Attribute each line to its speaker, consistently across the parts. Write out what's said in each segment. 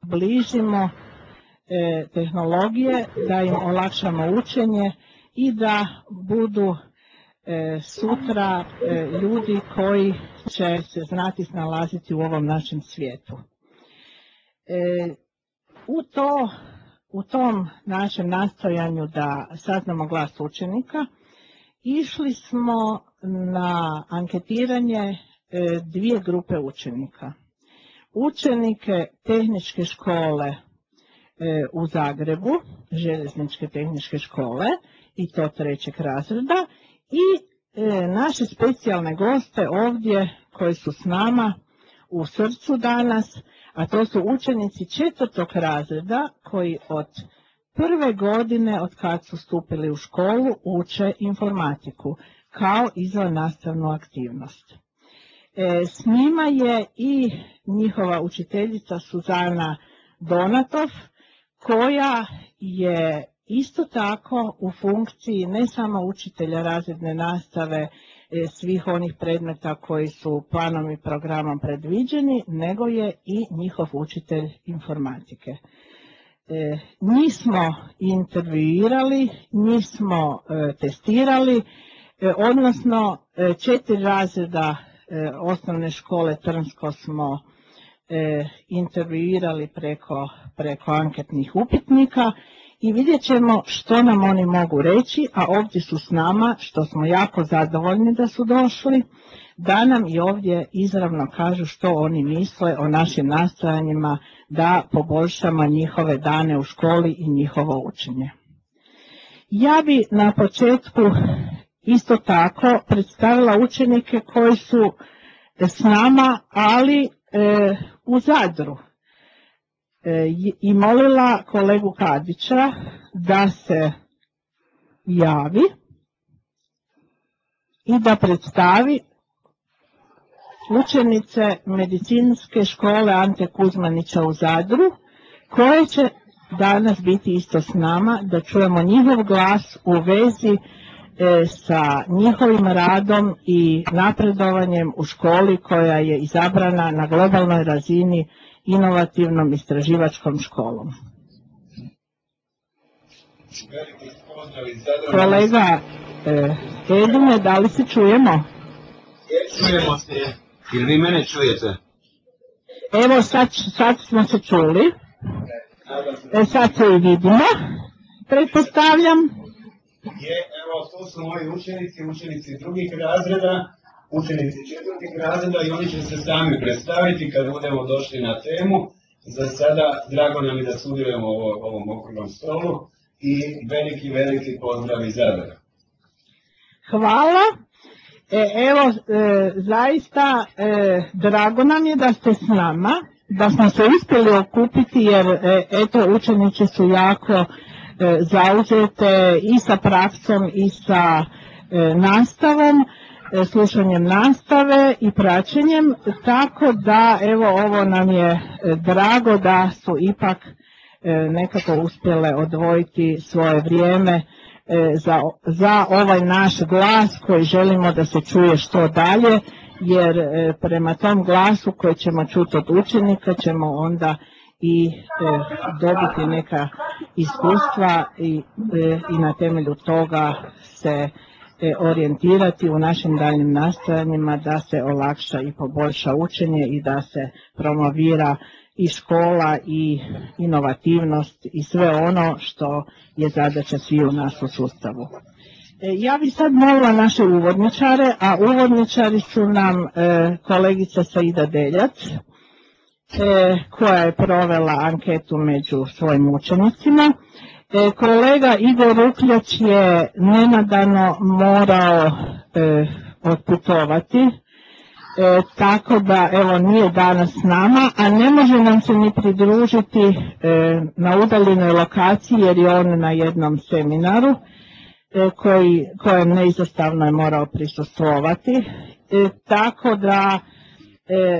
Speaker 1: bližimo tehnologije, da im olakšamo učenje i da budu sutra ljudi koji će se znati snalaziti u ovom našem svijetu. U tom našem nastojanju da saznamo glas učenika, išli smo na anketiranje dvije grupe učenika. Učenike tehničke škole u Zagrebu, željezničke tehničke škole, i to 3. razreda, i naše specijalne goste ovdje koji su s nama u srcu danas, a to su učenici 4. razreda koji od prve godine od kad su stupili u školu uče informatiku kao izvannastavnu aktivnost. S njima je i njihova učiteljica Suzana Donatov, koja je isto tako u funkciji ne samo učitelja razredne nastave svih onih predmeta koji su planom i programom predviđeni, nego je i njihov učitelj informatike. Njih smo intervjuirali, njih smo testirali, odnosno 4 razreda osnovne škole Trnsko smo intervjuirali preko anketnih upitnika i vidjet ćemo što nam oni mogu reći, a ovdje su s nama, što smo jako zadovoljni da su došli, da nam i ovdje izravno kažu što oni misle o našim nastojanjima da poboljšamo njihove dane u školi i njihovo učenje. Ja bi na početku isto tako predstavila učenike koji su s nama, ali u Zadru, i molila kolegu Kadića da se javi i da predstavi učenice medicinske škole Ante Kuzmanića u Zadru, koje će danas biti isto s nama, da čujemo njihov glas u vezi sa njihovim radom i napredovanjem u školi koja je izabrana na globalnoj razini inovativnom istraživačkom školom. Kolega Edine, da li se čujemo?
Speaker 2: Čujemo se. Ili vi mene čujete?
Speaker 1: Evo sad smo se čuli. Sad se i vidimo. Pretpostavljam.
Speaker 2: Evo, to su moji učenici drugih razreda, učenici 4. razreda i oni će se sami predstaviti kad budemo došli na temu. Za sada drago nam je da sudjelujemo u ovom okruglom stolu i veliki pozdrav iz Zadra.
Speaker 1: Hvala. Evo, zaista drago nam je da ste s nama, da smo se uspjeli okupiti jer eto učenici su jako zauzete i sa praksom i sa nastavom, slušanjem nastave i praćenjem, tako da evo ovo nam je drago da su ipak nekako uspjele odvojiti svoje vrijeme za ovaj naš glas koji želimo da se čuje što dalje, jer prema tom glasu koji ćemo čuti od učenika ćemo onda i dobiti neka iskustva i na temelju toga se orijentirati u našim daljnjim nastojanjima da se olakša i poboljša učenje i da se promovira i škola i inovativnost i sve ono što je zadaća svih u nas u sustavu. Ja bih sad molila naše uvodničare, a uvodničari su nam kolegica Saida Deljac, koja je provela anketu među svojim učenicima. Kolega Igor Rukljać je nenadano morao otputovati, tako da evo nije danas s nama, a ne može nam se ni pridružiti na udaljenoj lokaciji jer je on na jednom seminaru kojem neizostavno je morao prisustvovati, tako da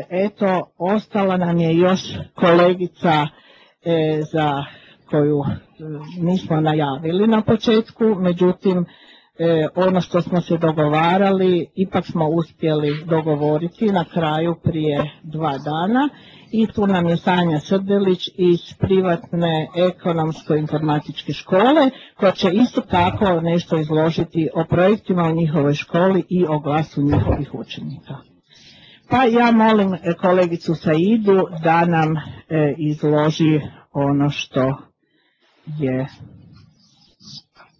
Speaker 1: eto ostala nam je još kolegica za koju nismo najavili na početku, međutim ono što smo se dogovarali, ipak smo uspjeli dogovoriti na kraju prije 2 dana i tu nam je Sanja Srdelić iz privatne ekonomsko-informatičke škole koja će isto tako nešto izložiti o projektima u njihovoj školi i o glasu njihovih učenika. Pa ja molim kolegicu Saidu da nam izloži ono što je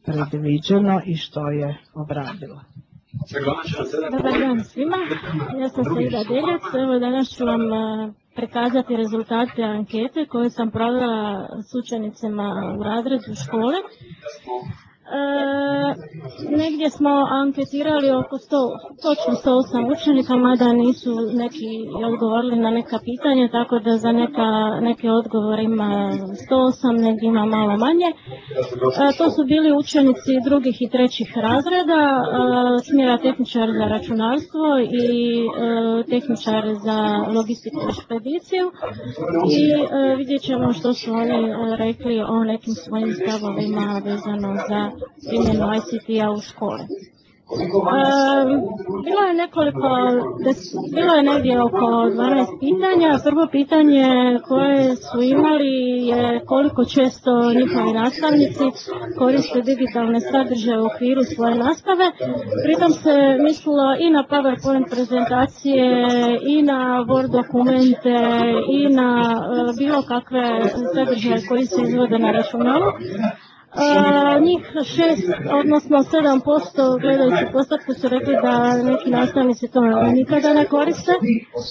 Speaker 1: predviđeno i što je obradila.
Speaker 3: Dobar dan svima, ja sam Saida Deljac, evo danas ću vam prikazati rezultate ankete koje sam provela s učenicima u razredu škole. Negdje smo anketirali oko točno 108 učenika, mada nisu neki odgovorili na neka pitanja, tako da za neke odgovore ima 108, negdje ima malo manje. To su bili učenici drugih i trećih razreda, smjera tehničar za računarstvo i tehničar za logistiku i špediciju i vidjet ćemo što su oni rekli o nekim svojim stavovima vezano za primjenu ICT-a u škole. Bilo je negdje oko 12 pitanja. Prvo pitanje koje su imali je koliko često njihovi nastavnici koriste digitalne sadržaje u okviru svoje nastave. Pritom se mislilo i na PowerPoint prezentacije, i na Word dokumente, i na bilo kakve sadržaje koji se izvode na računalu. Njih 6, odnosno 7% gledajući postatku su rekli da neki nastavnici to nikada ne koriste.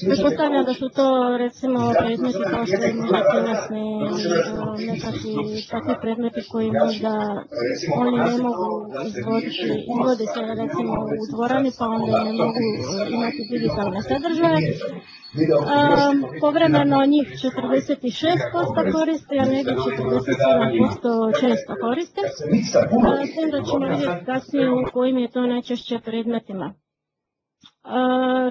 Speaker 3: Pretpostavljam da su to recimo predmeti kao što je možda tjelesni, nekakvi takvi predmeti koji možda oni ne mogu izvode se recimo u dvorani pa onda ne mogu imati digitalne sadržaje. Povremeno njih 46% koriste, a negdje 47% često koriste. S tim da ćemo vidjeti kasnije u kojim je to najčešće predmetima.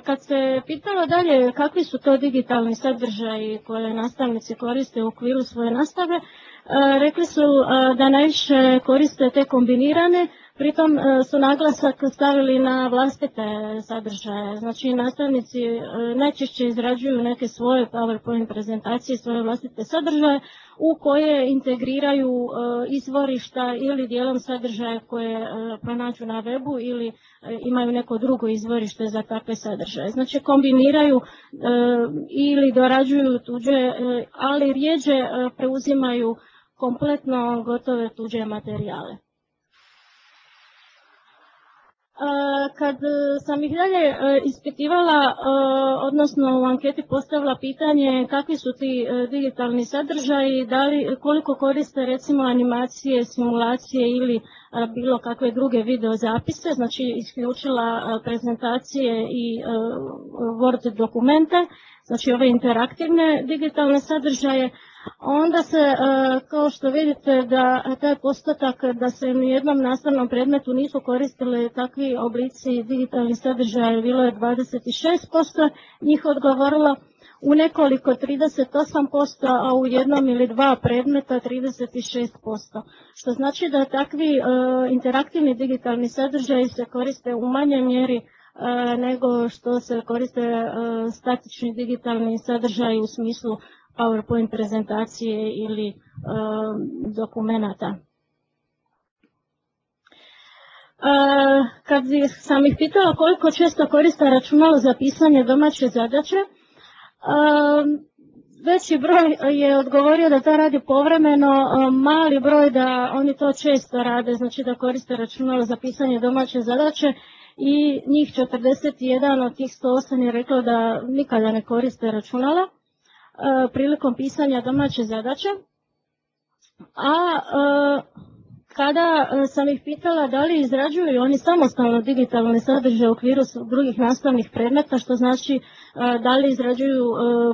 Speaker 3: Kad se pitalo dalje kakvi su to digitalni sadržaji koje nastavnici koriste u okviru svoje nastave, rekli su da najviše koriste te kombinirane, pritom su naglasak stavili na vlastite sadržaje. Znači nastavnici najčešće izrađuju neke svoje PowerPoint prezentacije, svoje vlastite sadržaje u koje integriraju izvorišta ili dijelom sadržaja koje pronađu na webu ili imaju neko drugo izvorište za takve sadržaje. Znači kombiniraju ili dorađuju tuđe, ali rjeđe preuzimaju kompletno gotove tuđe materijale. Kad sam ih dalje ispitivala, odnosno u anketi postavila pitanje kakvi su ti digitalni sadržaji, koliko koriste recimo animacije, simulacije ili bilo kakve druge video zapise, znači isključila prezentacije i Word dokumente, znači ove interaktivne digitalne sadržaje, onda se, kao što vidite, da taj postotak da se u jednom nastavnom predmetu nisu koristili takvi oblici digitalnih sadržaja, bilo je 26%, njih odgovorilo u nekoliko 38%, a u jednom ili dva predmeta 36%. Što znači da takvi interaktivni digitalni sadržaji se koriste u manjoj mjeri nego što se koriste statični digitalni sadržaji u smislu PowerPoint prezentacije ili dokumenata. Kad sam ih pitala koliko često koriste računalo za pisanje domaće zadaće, veći broj je odgovorio da to radi povremeno, mali broj da oni to često rade, znači da koriste računalo za pisanje domaće zadaće i njih 41 od tih 108 je reklo da nikada ne koriste računala prilikom pisanja domaće zadaće. A kada sam ih pitala da li izrađuju oni samostalno digitalne sadržaje u okviru drugih nastavnih predmeta, što znači da li izrađuju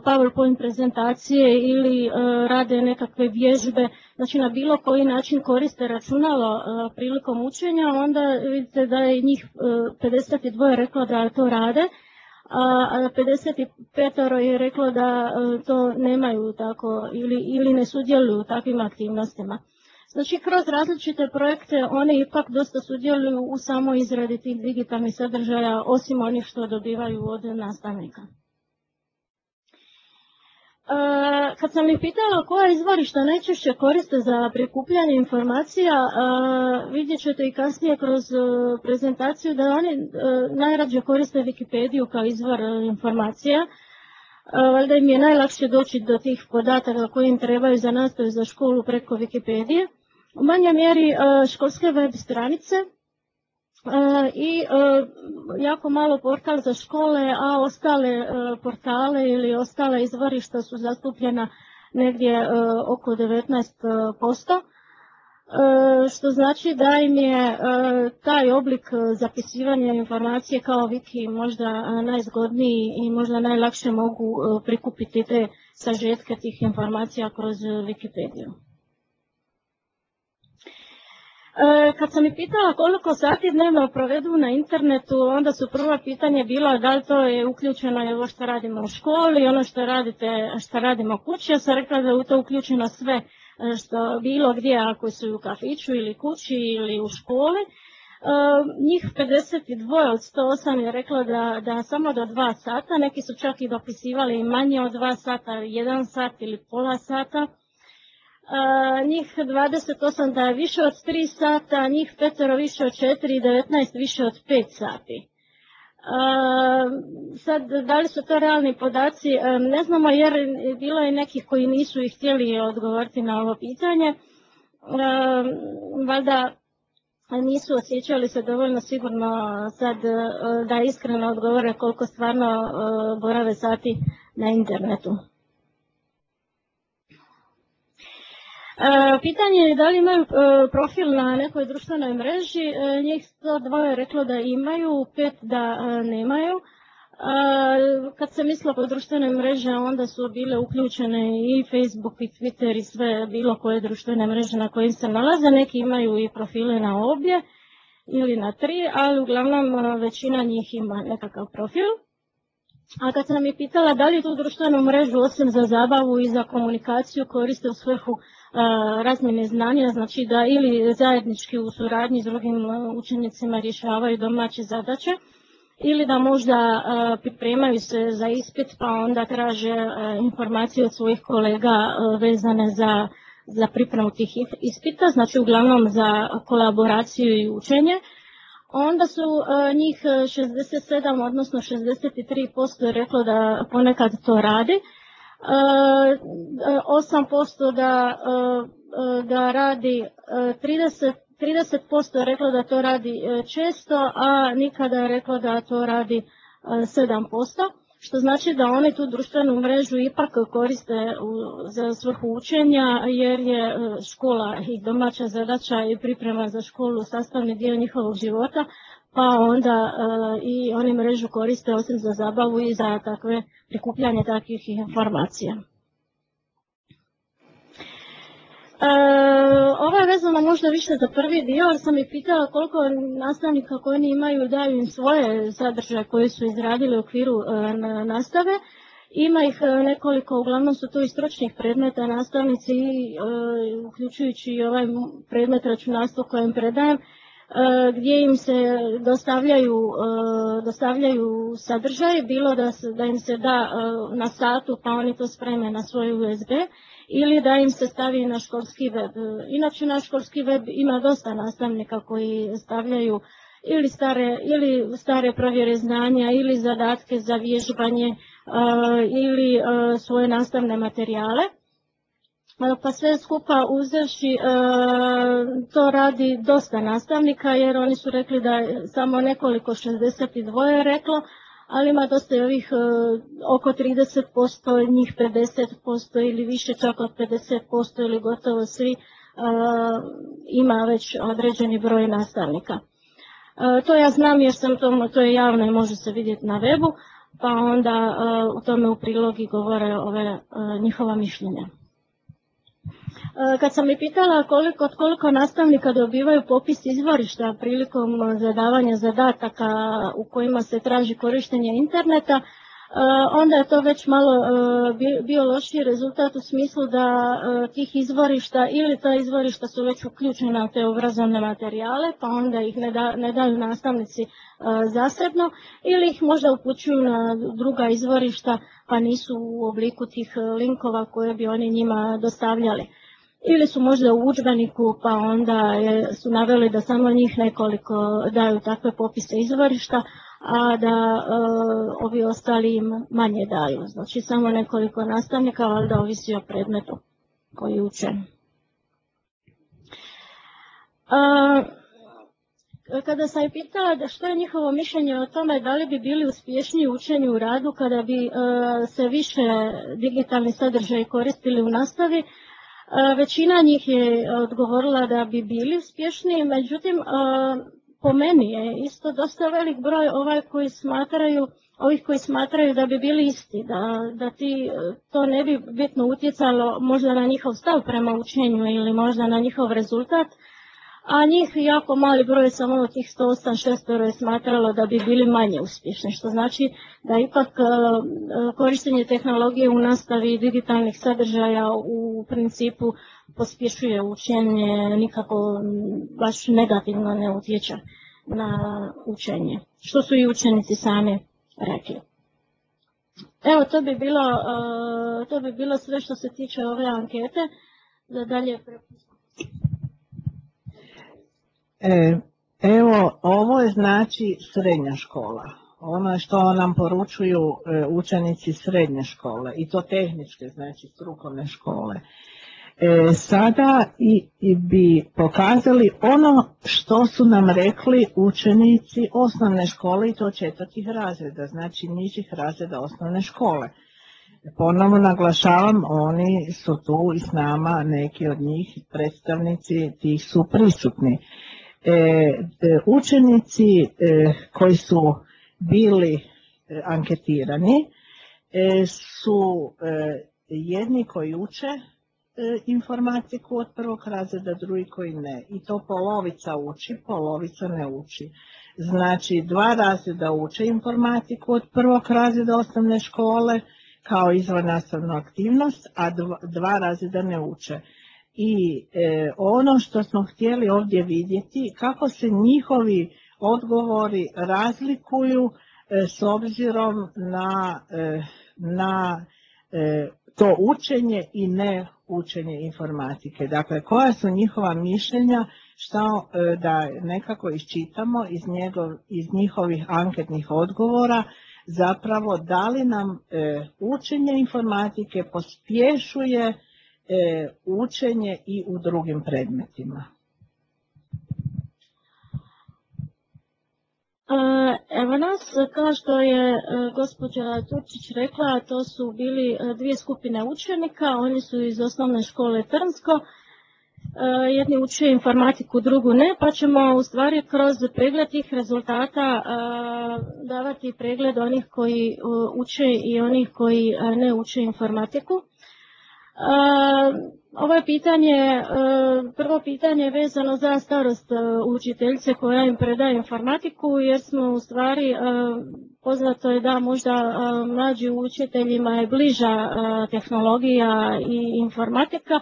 Speaker 3: PowerPoint prezentacije ili rade nekakve vježbe, znači na bilo koji način koriste računalo prilikom učenja, onda vidite da je njih 52 reklo da to rade, a 55 je reklo da to nemaju tako ili ne sudjeluju u takvim aktivnostima. Znači, kroz različite projekte oni ipak dosta sudjeluju u samoj izradi tih digitalnih sadržaja, osim onih što dobivaju od nastavnika. Kad sam ih pitala koja izvorišta najčešće koriste za prikupljanje informacija, vidjet ćete i kasnije kroz prezentaciju da oni najrađe koriste Wikipediju kao izvor informacija. Valjda im je najlakše doći do tih podataka koji im trebaju za nastavu za školu preko Wikipedije. U manjoj mjeri školske web stranice i jako malo portal za škole, a ostale portale ili ostale izvorišta su zastupljena negdje oko 19%, što znači da im je taj oblik zapisivanja informacije kao wiki možda najzgodniji i možda najlakše mogu prikupiti te sažetke tih informacija kroz Wikipediju. Kad sam ih pitala koliko sati dnevno provedu na internetu, onda su prva pitanja bila da li to je uključeno i ovo što radimo u školi, ono što radimo kući. Ja sam rekla da je u to uključeno sve što bilo gdje, ako su u kafiću ili kući ili u školi. Njih 52 od 108 je reklo da samo do 2 sata, neki su čak i dopisivali manje od 2 sata, 1 sat ili pola sata. Njih 28 da je više od 3 sata, njih 5 više od 4 i 19 više od 5 sati. Sad, da li su to realni podaci, ne znamo jer bilo je nekih koji nisu i htjeli odgovoriti na ovo pitanje. Valjda nisu osjećali se dovoljno sigurno sad da iskreno odgovore koliko stvarno borave sati na internetu. Pitanje je da li imaju profil na nekoj društvenoj mreži, njih 102 je reklo da imaju, 5 da nemaju. Kad se mislilo po društvenoj mreže, onda su bile uključene i Facebook i Twitter i sve bilo koje društvene mreže na kojim se nalaze. Neki imaju i profile na obje ili na 3, ali uglavnom većina njih ima nekakav profil. A kad sam ih pitala da li tu društvenu mrežu osim za zabavu i za komunikaciju koriste u svrhu razmjene znanja, znači da ili zajednički u suradnji s drugim učenicima rješavaju domaće zadaće ili da možda pripremaju se za ispit pa onda traže informacije od svojih kolega vezane za pripremu tih ispita, znači uglavnom za kolaboraciju i učenje. Onda su njih 67, odnosno 63% reklo da ponekad to radi. 8% da radi 30% reklo da to radi često, a nikada je reklo da to radi 7%, što znači da oni tu društvenu mrežu ipak koriste za svrhu učenja jer je škola i domaća zadaća i priprema za školu sastavni dio njihovog života, pa onda i oni mrežu koriste osim za zabavu i za takve prikupljanje takvih informacija. Ovo je vezano možda više za prvi dio, jer sam ih pitala koliko nastavnika koji oni imaju daju im svoje sadržaje koje su izradili u okviru nastave. Ima ih nekoliko, uglavnom su to i stručnih predmeta, nastavnici, uključujući i ovaj predmet računarstvo kojem predajem, gdje im se dostavljaju sadržaj, bilo da im se da na satu pa oni to spreme na svoj USB, ili da im se stavi na školski web. Inače na školski web ima dosta nastavnika koji stavljaju ili stare provjere znanja ili zadatke za vježbanje ili svoje nastavne materijale. Pa sve skupa uzevši to radi dosta nastavnika jer oni su rekli da je samo nekoliko 62 je reklo, ali ima dosta i ovih oko 30%, njih 50% ili više čak od 50% ili gotovo svi ima već određeni broj nastavnika. To ja znam jer to je javno i može se vidjeti na webu, pa onda u tome u prilogi govore ove njihova mišljenja. Kad sam mi pitala koliko nastavnika dobivaju popis izvorišta prilikom zadavanja zadataka u kojima se traži korištenje interneta, onda je to već malo bio lošiji rezultat u smislu da tih izvorišta ili ta izvorišta su već uključena u te obrazovne materijale, pa onda ih ne daju nastavnici zasebno, ili ih možda upućuju na druga izvorišta pa nisu u obliku tih linkova koje bi oni njima dostavljali. Ili su možda u udžbeniku pa onda su naveli da samo njih nekoliko daju takve popise izvorišta, a da ovi ostali im manje daju. Znači samo nekoliko nastavnika, ali da ovisi o predmetu koji uče. Kada sam je pitala da što je njihovo mišljenje o tome da li bi bili uspješniji u učenju u radu kada bi se više digitalni sadržaji koristili u nastavi, većina njih je odgovorila da bi bili uspješniji, međutim po meni je isto dosta velik broj ovih koji smatraju da bi bili isti, da to ne bi bitno utjecalo možda na njihov stav prema učenju ili možda na njihov rezultat, a njih jako mali broj, samo od tih 108-600 je smatralo da bi bili manje uspješni, što znači da ipak korištenje tehnologije u nastavi digitalnih sadržaja u principu pospješuje učenje, nikako baš negativno ne utječe na učenje, što su i učenici sami rekli. Evo, to bi bilo sve što se tiče ove ankete. Da dalje prepustim.
Speaker 1: Evo, ovo je znači srednja škola. Ono što nam poručuju učenici srednje škole, i to tehničke, znači strukovne škole. Sada bi pokazali ono što su nam rekli učenici osnovne škole, i to 4. razreda, znači nižih razreda osnovne škole. Ponovno naglašavam, oni su tu i s nama, neki od njih, predstavnici tih su prisutni. Učenici koji su bili anketirani su jedni koji uče informatiku od 1. razreda, drugi koji ne. I to polovica uči, polovica ne uči. Znači 2 razreda uče informatiku od 1. razreda osnovne škole kao izvannastavnu aktivnost, a 2 razreda ne uče. I ono što smo htjeli ovdje vidjeti, kako se njihovi odgovori razlikuju s obzirom na to učenje i ne učenje informatike. Dakle, koja su njihova mišljenja, što da nekako iščitamo iz njihovih anketnih odgovora, zapravo da li nam učenje informatike pospješuje učenje i u drugim predmetima.
Speaker 3: Evo nas, kao što je gospođa Turčić rekla, to su bili 2 skupine učenika, oni su iz osnovne škole Trnsko, jedni uče informatiku, drugu ne, pa ćemo u stvari kroz pregled tih rezultata davati pregled onih koji uče i onih koji ne uče informatiku. Ovo je prvo pitanje je vezano za starost učiteljice koja im predaje informatiku, jer smo u stvari, poznato je da možda mlađi učiteljima je bliža tehnologija i informatika,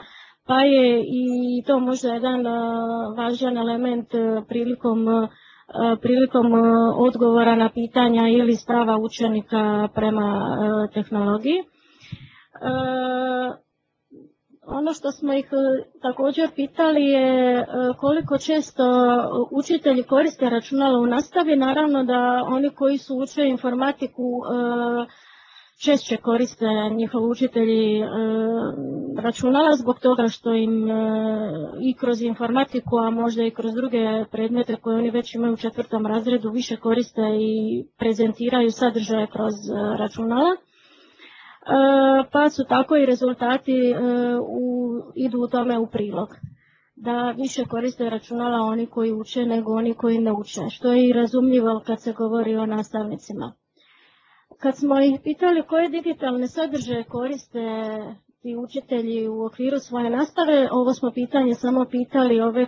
Speaker 3: pa je i to možda jedan važan element prilikom odgovora na pitanja ili stava učenika prema tehnologiji. Ono što smo ih također pitali je koliko često učitelji koriste računalo u nastavi. Naravno da oni koji su uče informatiku češće koriste njihovi učitelji računala zbog toga što im i kroz informatiku, a možda i kroz druge predmete koje oni već imaju u 4. razredu više koriste i prezentiraju sadržaje kroz računala. Pa su tako i rezultati idu u tome u prilog. Da više koriste računala oni koji uče nego oni koji ne uče, što je i razumljivo kad se govori o nastavnicima. Kad smo ih pitali koje digitalne sadržaje koriste ti učitelji u okviru svoje nastave, ovo smo pitanje samo pitali ove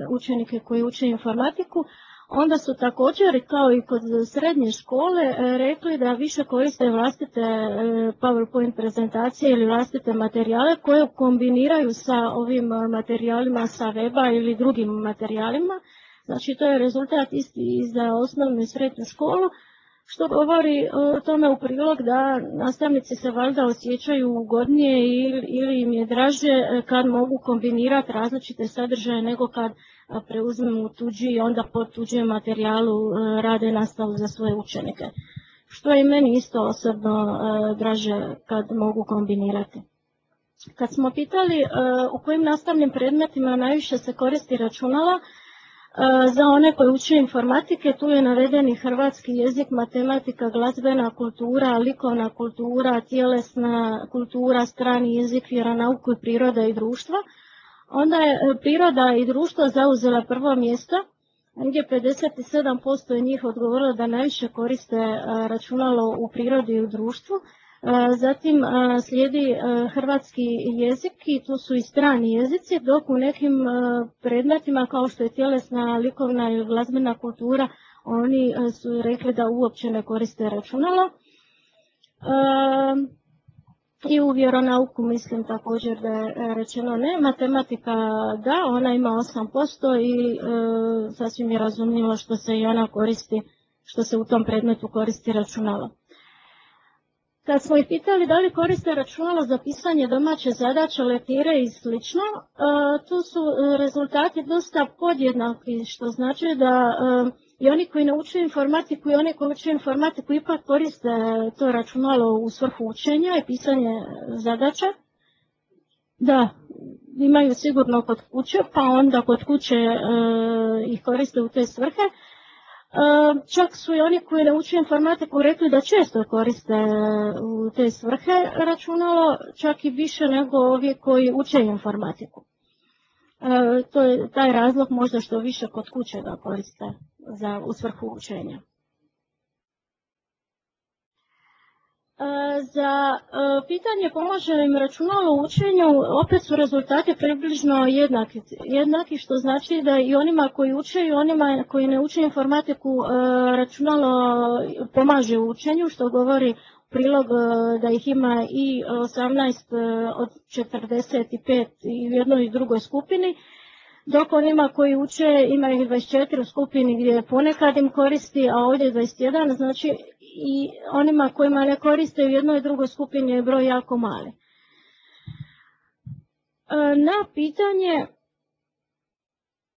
Speaker 3: učenike koji uče informatiku, Onda su također, kao i kod srednje škole, rekli da više koriste vlastite PowerPoint prezentacije ili vlastite materijale koje kombiniraju sa ovim materijalima sa weba ili drugim materijalima. Znači, to je rezultat isti i za osnovnu i srednju školu, što govori tome u prilog da nastavnici se valjda osjećaju ugodnije ili im je draže kad mogu kombinirati različite sadržaje nego kad preuzmu tuđi i onda po tuđem materijalu rade nastavu za svoje učenike. Što je i meni isto osobno draže kad mogu kombinirati. Kad smo pitali u kojim nastavnim predmetima najviše se koristi računala, za one koji uče informatike, tu je navedeni hrvatski jezik, matematika, glazbena kultura, likovna kultura, tjelesna kultura, strani jezik, vjeronauk i priroda i društvo. Onda je priroda i društvo zauzela prvo mjesto, gdje 57% je njih odgovorilo da najviše koriste računalo u prirodi i u društvu. Zatim slijedi hrvatski jezik i tu su i strani jezici, dok u nekim predmetima kao što je tjelesna, likovna i glazbena kultura, oni su rekli da uopće ne koriste računalo. I u vjeronauku mislim također da je rečeno ne. Matematika da, ona ima 8% i sasvim je razumljivo što se i ona koristi, što se u tom predmetu koristi računalo. Kad smo ih pitali da li koriste računalo za pisanje domaće zadaće, lektire i sl., tu su rezultati dosta podjednaki, što znači da i oni koji ne uče informatiku i oni koji uče informatiku ipak koriste to računalo u svrhu učenja i pisanje zadaća. Da, imaju sigurno kod kuće, pa onda kod kuće ih koriste u te svrhe. Čak su i oni koji ne uče informatiku rekli da često koriste u te svrhe računalo, čak i više nego ovi koji uče informatiku. To je taj razlog možda što više kod kuće da koriste u svrhu učenja. Za pitanje pomaže im računalo u učenju, opet su rezultati približno jednaki, što znači da i onima koji uče i onima koji ne uče informatiku računalo pomaže u učenju, što govori prilog da ih ima i 18 od 45 i u jednoj i drugoj skupini, dok onima koji uče ima ih 24 u skupini gdje ponekad im koristi, a ovdje 21, znači i onima kojima ne koriste u jednoj i drugoj skupini je broj jako mali. Na pitanje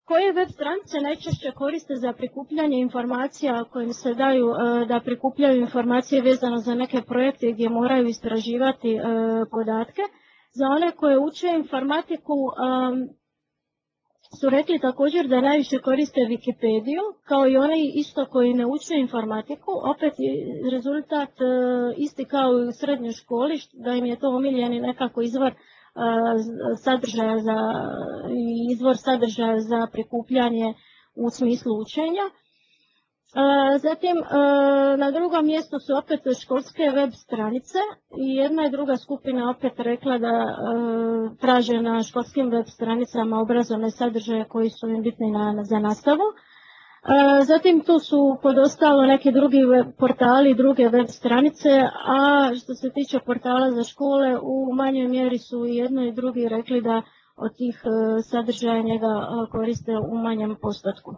Speaker 3: koje web stranice najčešće koriste za prikupljanje informacija kojim se daju da prikupljaju informacije vezano za neke projekte gdje moraju istraživati podatke, za one koje uče informatiku su rekli također da najviše koriste Wikipediju, kao i oni isto koji ne uče informatiku, opet je rezultat isti kao i u srednjoj školi, da im je to omiljeni nekako izvor sadržaja za prikupljanje u smislu učenja. Zatim, na drugom mjestu su opet školske web stranice i jedna i druga skupina opet rekla da traže na školskim web stranicama obrazovne sadržaje koji su im bitni za nastavu. Zatim tu su podostalo neki drugi portali, druge web stranice, a što se tiče portala za škole, u manjoj mjeri su i jedno i drugi rekli da od tih sadržaja njega koriste u manjem postotku.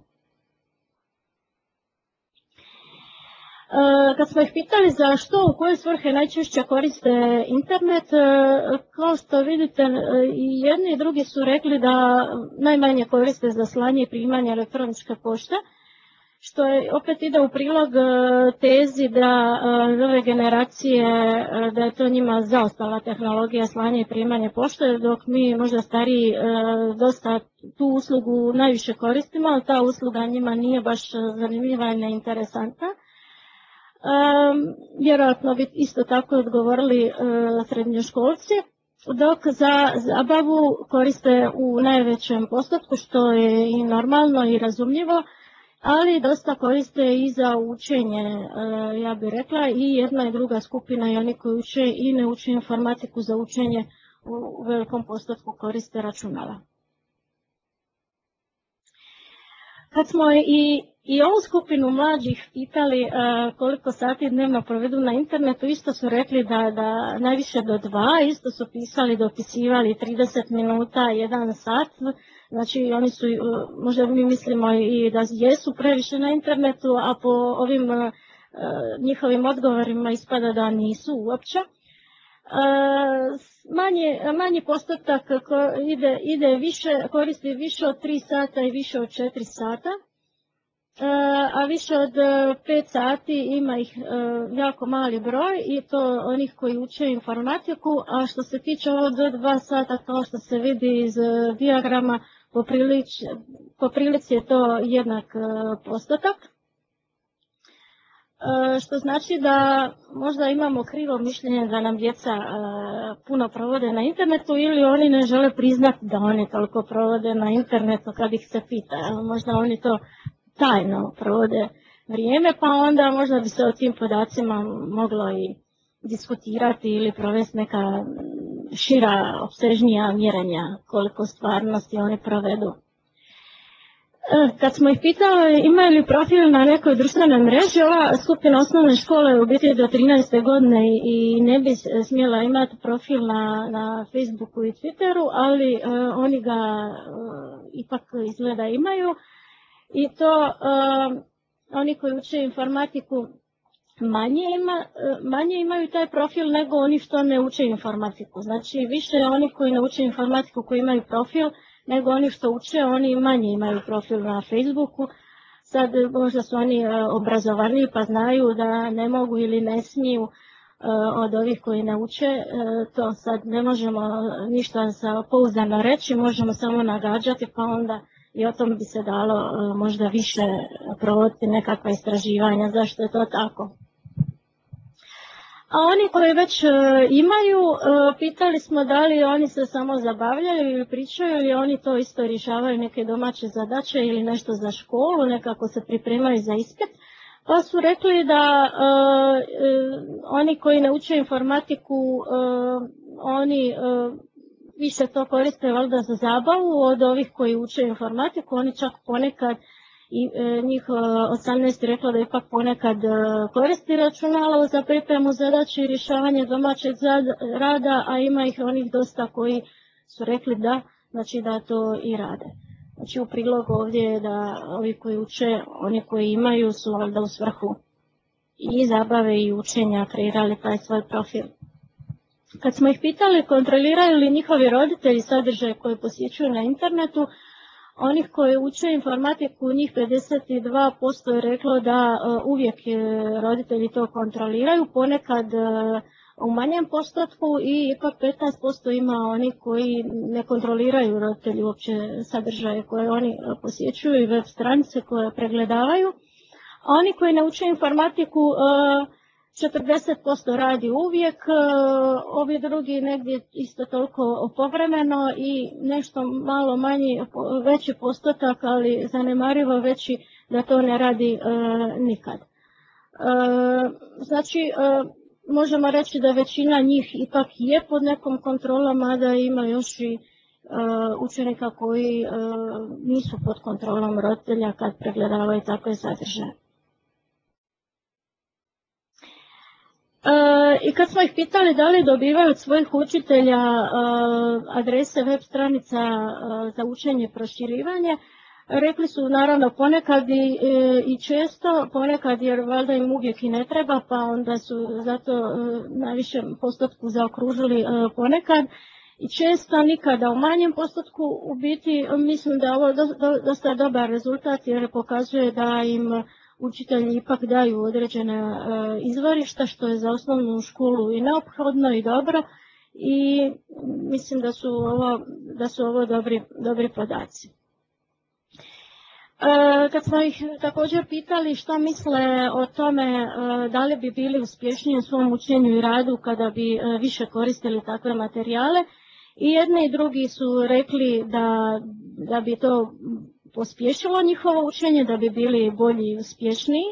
Speaker 3: Kad smo ih pitali za što, u koje svrhe najčešće koriste internet, kao što vidite i jedni i drugi su rekli da najmanje koriste za slanje i primanje elektroničke pošte, što je opet ide u prilog tezi da nove generacije, da je to njima zaostala tehnologija slanja i primanje pošte, dok mi možda stariji dosta tu uslugu najviše koristimo, ali ta usluga njima nije baš zanimljiva i neinteresantna. Vjerojatno bi isto tako odgovorili srednjoškolci, dok za zabavu koriste u najvećem postotku, što je i normalno i razumljivo, ali dosta koriste i za učenje, ja bih rekla, i jedna i druga skupina i oni koji uče i ne uče informatiku za učenje u velikom postotku koriste računala. Kad smo i ovu skupinu mlađih pitali koliko sati dnevno provedu na internetu, isto su rekli da najviše do 2, isto su pisali, dopisivali 30 minuta, 1 sat. Znači oni su, možda mi mislimo i da jesu previše na internetu, a po ovim njihovim odgovorima ispada da nisu uopće. Manji postotak ide više, koristi više od 3 sata i više od 4 sata. A više od 5 sati ima ih jako mali broj i to onih koji uče informatiku, a što se tiče ovo do 2 sata, kao što se vidi iz dijagrama, po prilici je to jednak postotak. Što znači da možda imamo krivo mišljenje da nam djeca puno provode na internetu ili oni ne žele priznati da oni toliko provode na internetu kad ih se pita. Možda oni to tajno provode vrijeme, pa onda možda bi se o tim podacima moglo i diskutirati ili provesti neka šira, opsežnija mjerenja koliko stvarnosti oni provedu. Kad smo ih pitali imaju li profil na nekoj društvenoj mreži, ova skupina osnovne škole u biti do 13. godine i ne bi smjela imati profil na Facebooku i Twitteru, ali oni ga ipak izgleda imaju. I to oni koji uče informatiku manje imaju taj profil nego oni što ne uče informatiku. Znači više oni koji ne uče informatiku koji imaju profil nego oni što uče, oni manje imaju profil na Facebooku. Sad možda su oni obrazovaniji pa znaju da ne mogu ili ne smiju od ovih koji ne uče. To sad ne možemo ništa pouzdano reći, možemo samo nagađati pa onda i o tom bi se dalo možda više provoditi nekakva istraživanja, zašto je to tako. A oni koji već imaju, pitali smo da li oni se samo zabavljaju ili pričaju ili oni to isto rješavaju neke domaće zadaće ili nešto za školu, nekako se pripremaju za ispit. Pa su rekli da oni koji ne uče informatiku, oni više to koriste valjda za zabavu od ovih koji uče informatiku, oni čak ponekad, i njih 18 rekla da ipak ponekad koristi računalo za pripremu zadaće i rješavanje domaćeg rada, a ima ih onih dosta koji su rekli da, znači da to i rade. Znači u prilogu ovdje je da ovi koji uče, oni koji imaju su valjda u svrhu i zabave i učenja kreirali taj svoj profil. Kad smo ih pitali kontroliraju li njihovi roditelji sadržaje koje posjećuju na internetu, onih koji uče informatiku, njih 52% je reklo da uvijek roditelji to kontroliraju, ponekad u manjem postotku i ipak 15% ima oni koji ne kontroliraju roditelji uopće sadržaje koje oni posjećuju i web stranice koje pregledavaju. A oni koji ne uče informatiku 40% radi uvijek, ovi drugi negdje isto toliko povremeno i nešto malo manji, veći postotak, ali zanemarivo veći da to ne radi nikad. Znači, možemo reći da većina njih ipak je pod nekom kontrolom, a da ima još i učenika koji nisu pod kontrolom roditelja kad pregledavaju takve sadržaje. I kad smo ih pitali da li dobivaju od svojih učitelja adrese web stranica za učenje i proširivanje, rekli su naravno ponekad i često, ponekad jer valjda im uvijek i ne treba, pa onda su zato najvišem postotku zaokružili ponekad i često, nikada u manjem postotku. U biti mislim da je ovo dosta dobar rezultat jer pokazuje da im učitelji ipak daju određene izvorišta, što je za osnovnu školu i neophodno i dobro i mislim da su ovo dobri podaci. Kad smo ih također pitali što misle o tome da li bi bili uspješniji u svom učenju i radu kada bi više koristili takve materijale, i jedni i drugi su rekli da bi to pospješilo njihovo učenje, da bi bili bolji i uspješniji.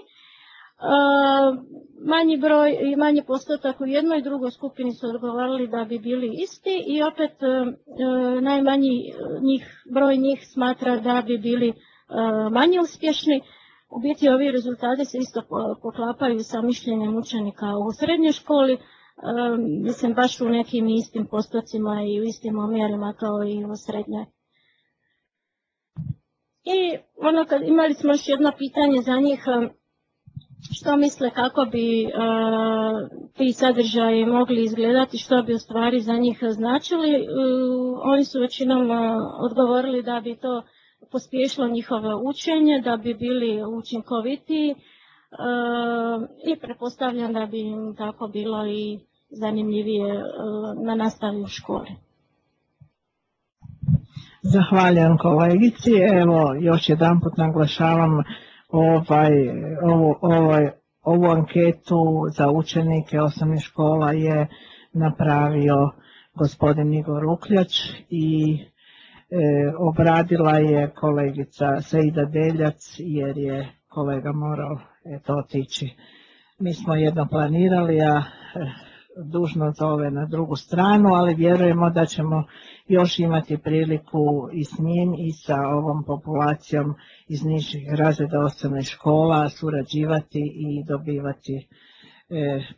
Speaker 3: Manji broj i manji postotak u jednoj i drugoj skupini su odgovarali da bi bili isti i opet najmanji broj njih smatra da bi bili manje uspješni. U biti ovi rezultati se isto poklapaju sa mišljenjem učenika u srednjoj školi, mislim baš u nekim istim postocima i u istim omjerima kao i u srednjoj. I imali smo još jedno pitanje za njih, što misle kako bi ti sadržaji mogli izgledati, što bi u stvari za njih značili. Oni su većinom odgovorili da bi to pospješilo njihovo učenje, da bi bili učinkovitiji i pretpostavljam da bi im tako bilo i zanimljivije na nastavi u školi.
Speaker 1: Zahvaljujem kolegici. Evo, još jedanput naglašavam ovu anketu za učenike osnovnih škola je napravio gospodin Igor Rukljač i obradila je kolegica Seida Deljac jer je kolega morao otići. Mi smo jedno planirali, a dužno zove na drugu stranu, ali vjerujemo da ćemo još imati priliku i s njim i sa ovom populacijom iz nižih razreda osnovnih škola surađivati i dobivati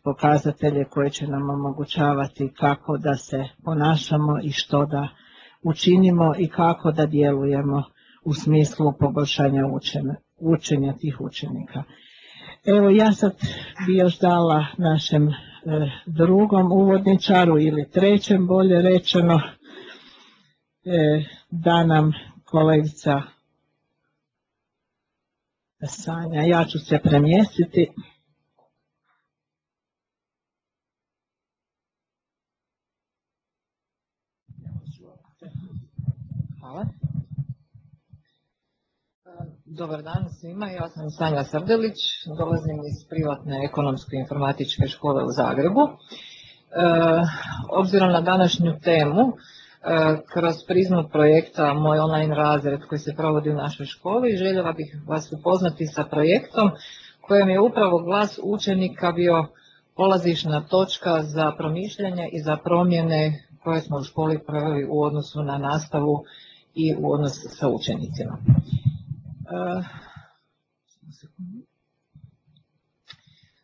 Speaker 1: pokazatelje koje će nam omogućavati kako da se ponašamo i što da učinimo i kako da djelujemo u smislu poboljšanja učenja tih učenika. Evo, ja sad bi još dala našem drugom uvodničaru ili trećem bolje rečeno da nam kolegica Sanja, ja ću se premjestiti.
Speaker 4: Hvala. Dobar dan svima, ja sam Sanja Srdelić, dolazim iz privatne ekonomsko-informatičke škole u Zagrebu. Obzirom na današnju temu, kroz prizmu projekta Moj online razred koji se provodi u našoj školi, željela bih vas upoznati sa projektom kojem je upravo glas učenika bio polazišna točka za promišljanje i za promjene koje smo u školi proveli u odnosu na nastavu i u odnosu sa učenicima.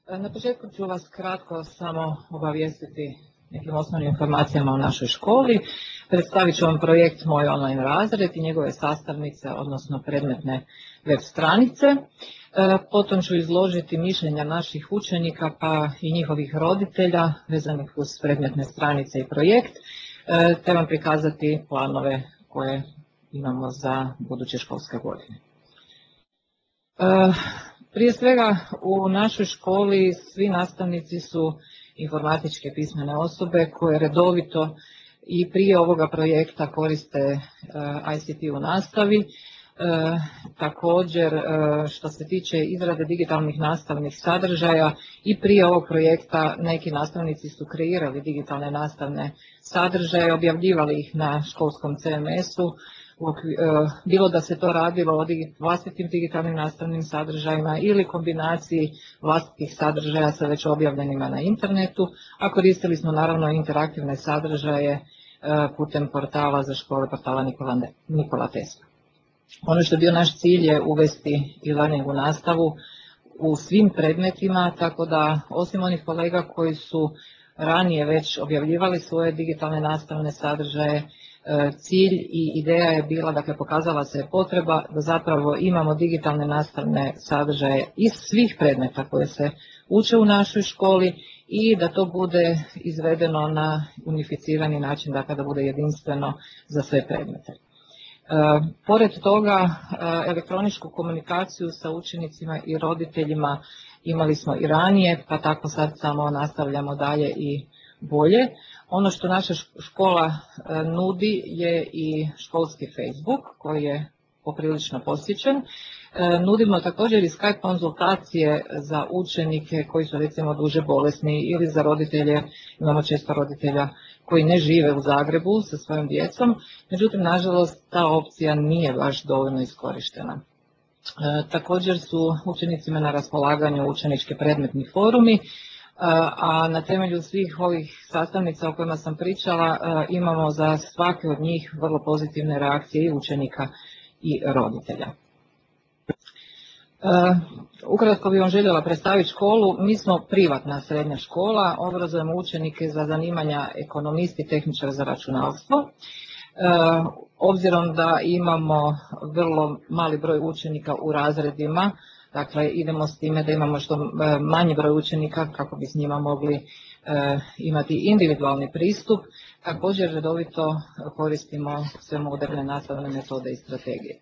Speaker 4: Na početku ću vas kratko samo obavijestiti nekim osnovnim informacijama o našoj školi. Predstavit ću vam projekt Moj online razred i njegove sastavnice, odnosno predmetne web stranice. Potom ću izložiti mišljenja naših učenika pa i njihovih roditelja vezanih uz predmetne stranice i projekt, te vam prikazati planove koje imamo za buduće školske godine. Prije svega u našoj školi svi nastavnici su informatičke pismene osobe koje redovito i prije ovoga projekta koriste ICT u nastavi. Također što se tiče izrade digitalnih nastavnih sadržaja i prije ovog projekta neki nastavnici su kreirali digitalne nastavne sadržaje, objavljivali ih na školskom CMS-u, bilo da se to radilo o vlastitim digitalnim nastavnim sadržajima ili kombinaciji vlastitih sadržaja sa već objavljenima na internetu, a koristili smo naravno interaktivne sadržaje putem portala za škole, portala Nikola Tesla. Ono što je bio naš cilj je uvesti e-learning u nastavu u svim predmetima, tako da osim onih kolega koji su ranije već objavljivali svoje digitalne nastavne sadržaje, cilj i ideja je bila, dakle pokazala se potreba da zapravo imamo digitalne nastavne sadržaje iz svih predmeta koje se uče u našoj školi i da to bude izvedeno na unificirani način, dakle da bude jedinstveno za sve predmete. Pored toga, elektroničku komunikaciju sa učenicima i roditeljima imali smo i ranije, pa tako sad samo nastavljamo dalje i bolje. Ono što naša škola nudi je i školski Facebook koji je poprilično posjećen. Nudimo također i Skype konzultacije za učenike koji su recimo duže bolesni ili za roditelje, imamo često roditelja koji ne žive u Zagrebu sa svojom djecom, međutim nažalost ta opcija nije baš dovoljno iskorištena. Također su učenicima na raspolaganju učenički predmetni forumi, a na temelju svih ovih sastavnica o kojima sam pričala imamo za svake od njih vrlo pozitivne reakcije i učenika i roditelja. Ukratko bih vam željela predstaviti školu. Mi smo privatna srednja škola, obrazujemo učenike za zanimanja ekonomisti, tehničar za računalstvo. Obzirom da imamo vrlo mali broj učenika u razredima, dakle idemo s time da imamo što manji broj učenika kako bi s njima mogli imati individualni pristup. Također redovito koristimo sve moderne nastavne metode i strategije.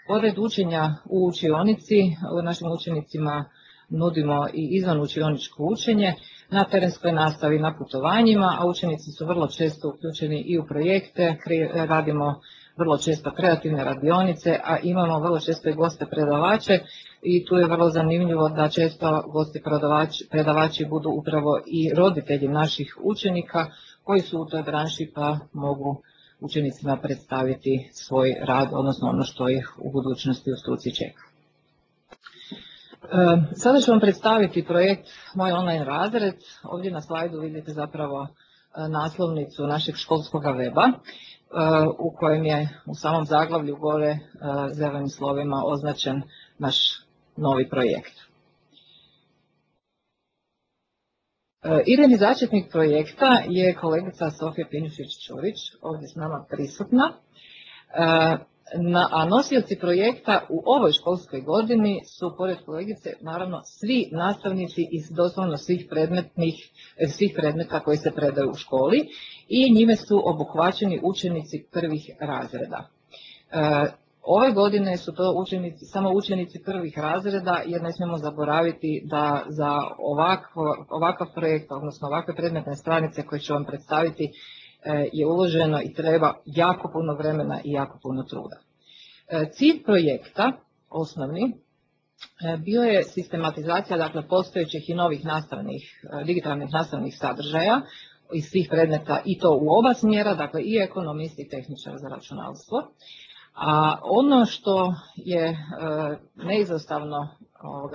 Speaker 4: Pored učenja u učionici, našim učenicima nudimo i izvan učioničko učenje, na terenskoj nastavi, na putovanjima, a učenici su vrlo često uključeni i u projekte, radimo vrlo često kreativne radionice, a imamo vrlo često i goste predavače i tu je vrlo zanimljivo da često gosti predavači budu upravo i roditelji naših učenika koji su u toj branši pa mogu učenicima predstaviti svoj rad, odnosno ono što ih u budućnosti u struci čeka. Sada ću vam predstaviti projekt Moj online razred. Ovdje na slajdu vidite zapravo naslovnicu našeg školskog weba u kojem je u samom zaglavlju gore zelenim slovima označen naš novi projekt. Idejni začetnik projekta je kolegica Sofija Pinjušić-Čurić, ovdje s nama prisutna, a nosioci projekta u ovoj školskoj godini su, pored kolegice, naravno svi nastavnici iz doslovno svih predmeta koji se predaju u školi i njime su obuhvaćeni učenici prvih razreda. Ove godine su to samo učenici prvih razreda, jer ne smijemo zaboraviti da za ovakav projekt, odnosno ovakve predmetne stranice koje ću vam predstaviti, je uloženo i treba jako puno vremena i jako puno truda. Cilj projekta, osnovni, bio je sistematizacija, dakle, postojećih i novih digitalnih nastavnih sadržaja iz svih predmeta i to u oba smjera, dakle i ekonomist i tehničar za računalstvo. A ono što je neizostavno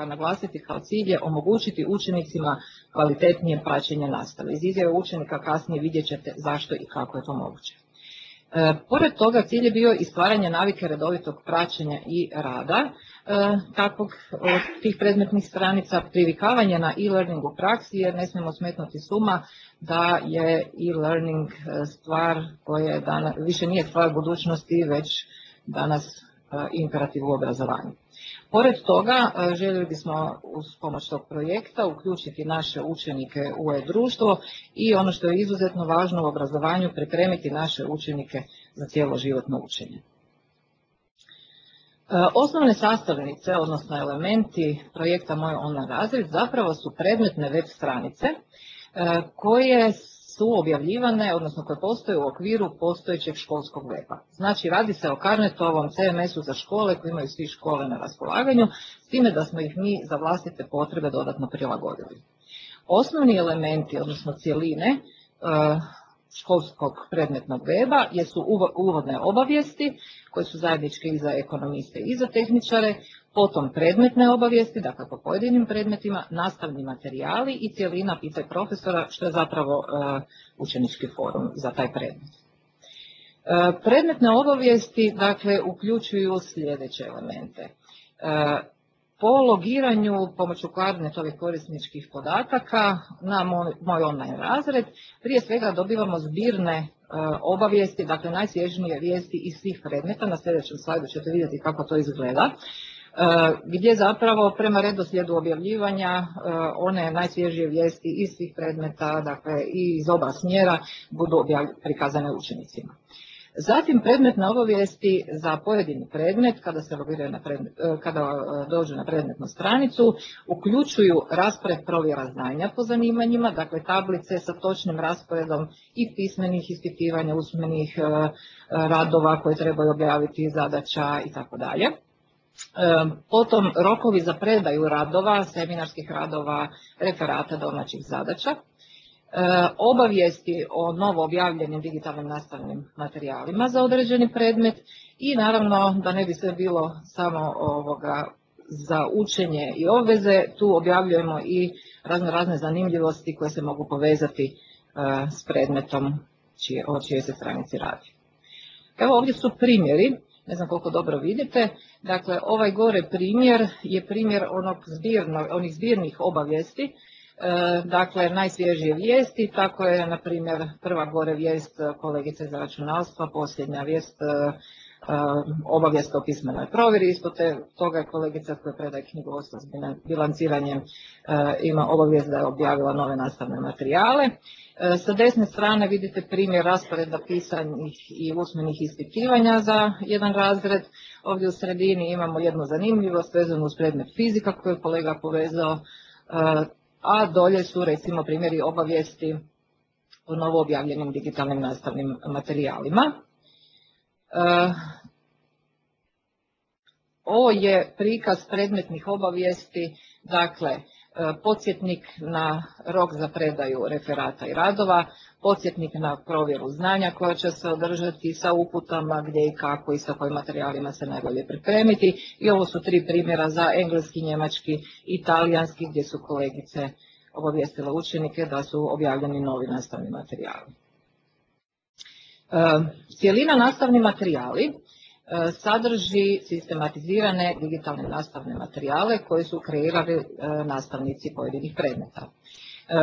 Speaker 4: naglasiti kao cilj je omogućiti učenicima kvalitetnije praćenje nastave. Iz izjave učenika kasnije vidjet ćete zašto i kako je to moguće. Pored toga cilj je bio i stvaranje navike redovitog praćenja i rada tih predmetnih stranica, privikavanje na e-learning u praksi, jer ne smijemo smetnuti s uma da je e-learning stvar koja više nije stvar budućnosti, već danas imperativ u obrazovanju. Pored toga, željeli bismo uz pomoć tog projekta uključiti naše učenike u e-društvo i ono što je izuzetno važno u obrazovanju, pripremiti naše učenike za cjeloživotno učenje. Osnovne sastavnice, odnosno elementi projekta Moj online razred zapravo su predmetne web stranice koje su objavljivane, odnosno koje postoje u okviru postojećeg školskog weba. Znači, radi se o Carnetovom CMS-u za škole koji imaju svi škole na raspolaganju, s time da smo ih mi za vlastite potrebe dodatno prilagodili. Osnovni elementi, odnosno cjeline školskog predmetnog weba jesu uvodne obavijesti koje su zajedničke i za ekonomiste i za tehničare, potom predmetne obavijesti, dakle po pojedinim predmetima, nastavni materijali i cjelina Pitaj profesora, što je zapravo učenički forum za taj predmet. Predmetne obavijesti, dakle, uključuju sljedeće elemente. Po logiranju pomoću Carnetovih korisničkih podataka na Moj online razred, prije svega dobivamo zbirne obavijesti, dakle najsvježnije vijesti iz svih predmeta. Na sljedećem slajdu ćete vidjeti kako to izgleda, gdje zapravo prema redoslijedu objavljivanja one najsvježije vijesti iz svih predmeta, dakle i iz oba smjera, budu prikazane učenicima. Zatim predmetne obavijesti za pojedini predmet, kada dođu na predmetnu stranicu, uključuju raspored provjera znanja po zanimanjima, dakle tablice sa točnim rasporedom i pismenih ispitivanja, usmenih radova koje trebaju objaviti, zadaća itd. Potom rokovi za predaju radova, seminarskih radova, referata, domaćih zadaća. Obavijesti o novo objavljenim digitalnim nastavnim materijalima za određeni predmet i naravno, da ne bi sve bilo samo za učenje i obveze, tu objavljujemo i razne zanimljivosti koje se mogu povezati s predmetom o čijoj se stranici radi. Evo ovdje su primjeri ne znam koliko dobro vidite. Dakle, ovaj gore primjer je primjer onih zbirnih obavijesti, dakle najsvježije vijesti, tako je na primjer prva gore vijest kolegice za računalstvo, posljednja vijest obavijest o pismenoj provjeri, ispod toga je kolegica koja predaje knjigovodstvo s bilanciranjem ima obavijest da je objavila nove nastavne materijale. Sa desne strane vidite primjer rasporeda pisanih i usmenih ispitivanja za jedan razred. Ovdje u sredini imamo jednu zanimljivost vezanu uz predmet fizika koju je kolega povezao, a dolje su recimo primjeri obavijesti o novo objavljenim digitalnim nastavnim materijalima. Ovo je prikaz predmetnih obavijesti, dakle podsjetnik na rok za predaju referata i radova, podsjetnik na provjeru znanja koja će se održati sa uputama gdje i kako i sa kojim materijalima se najbolje pripremiti. I ovo su 3 primjera za engleski, njemački i talijanski gdje su kolegice obavijestile učenike da su objavljeni novi nastavni materijali. Cjelina nastavni materijali sadrži sistematizirane digitalne nastavne materijale koji su kreirali nastavnici pojedinih predmeta.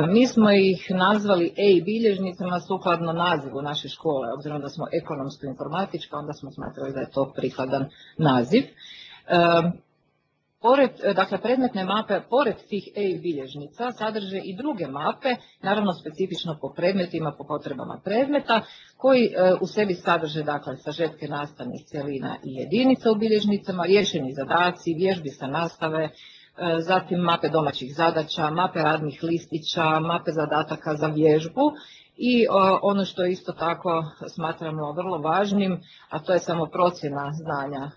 Speaker 4: Mi smo ih nazvali e-bilježnicama sukladno nazivu naše škole, obzirom da smo ekonomsko-informatička, onda smo smatrali da je to prikladan naziv. Dakle, predmetne mape, pored tih e-bilježnica, sadrže i druge mape, naravno specifično po predmetima, po potrebama predmeta, koji u sebi sadrže dakle, sažetke nastavnih cjelina i jedinica u bilježnicama, riješeni zadaci, vježbi sa nastave, zatim mape domaćih zadaća, mape radnih listića, mape zadataka za vježbu i ono što isto tako smatramo vrlo važnim, a to je samo procjena znanja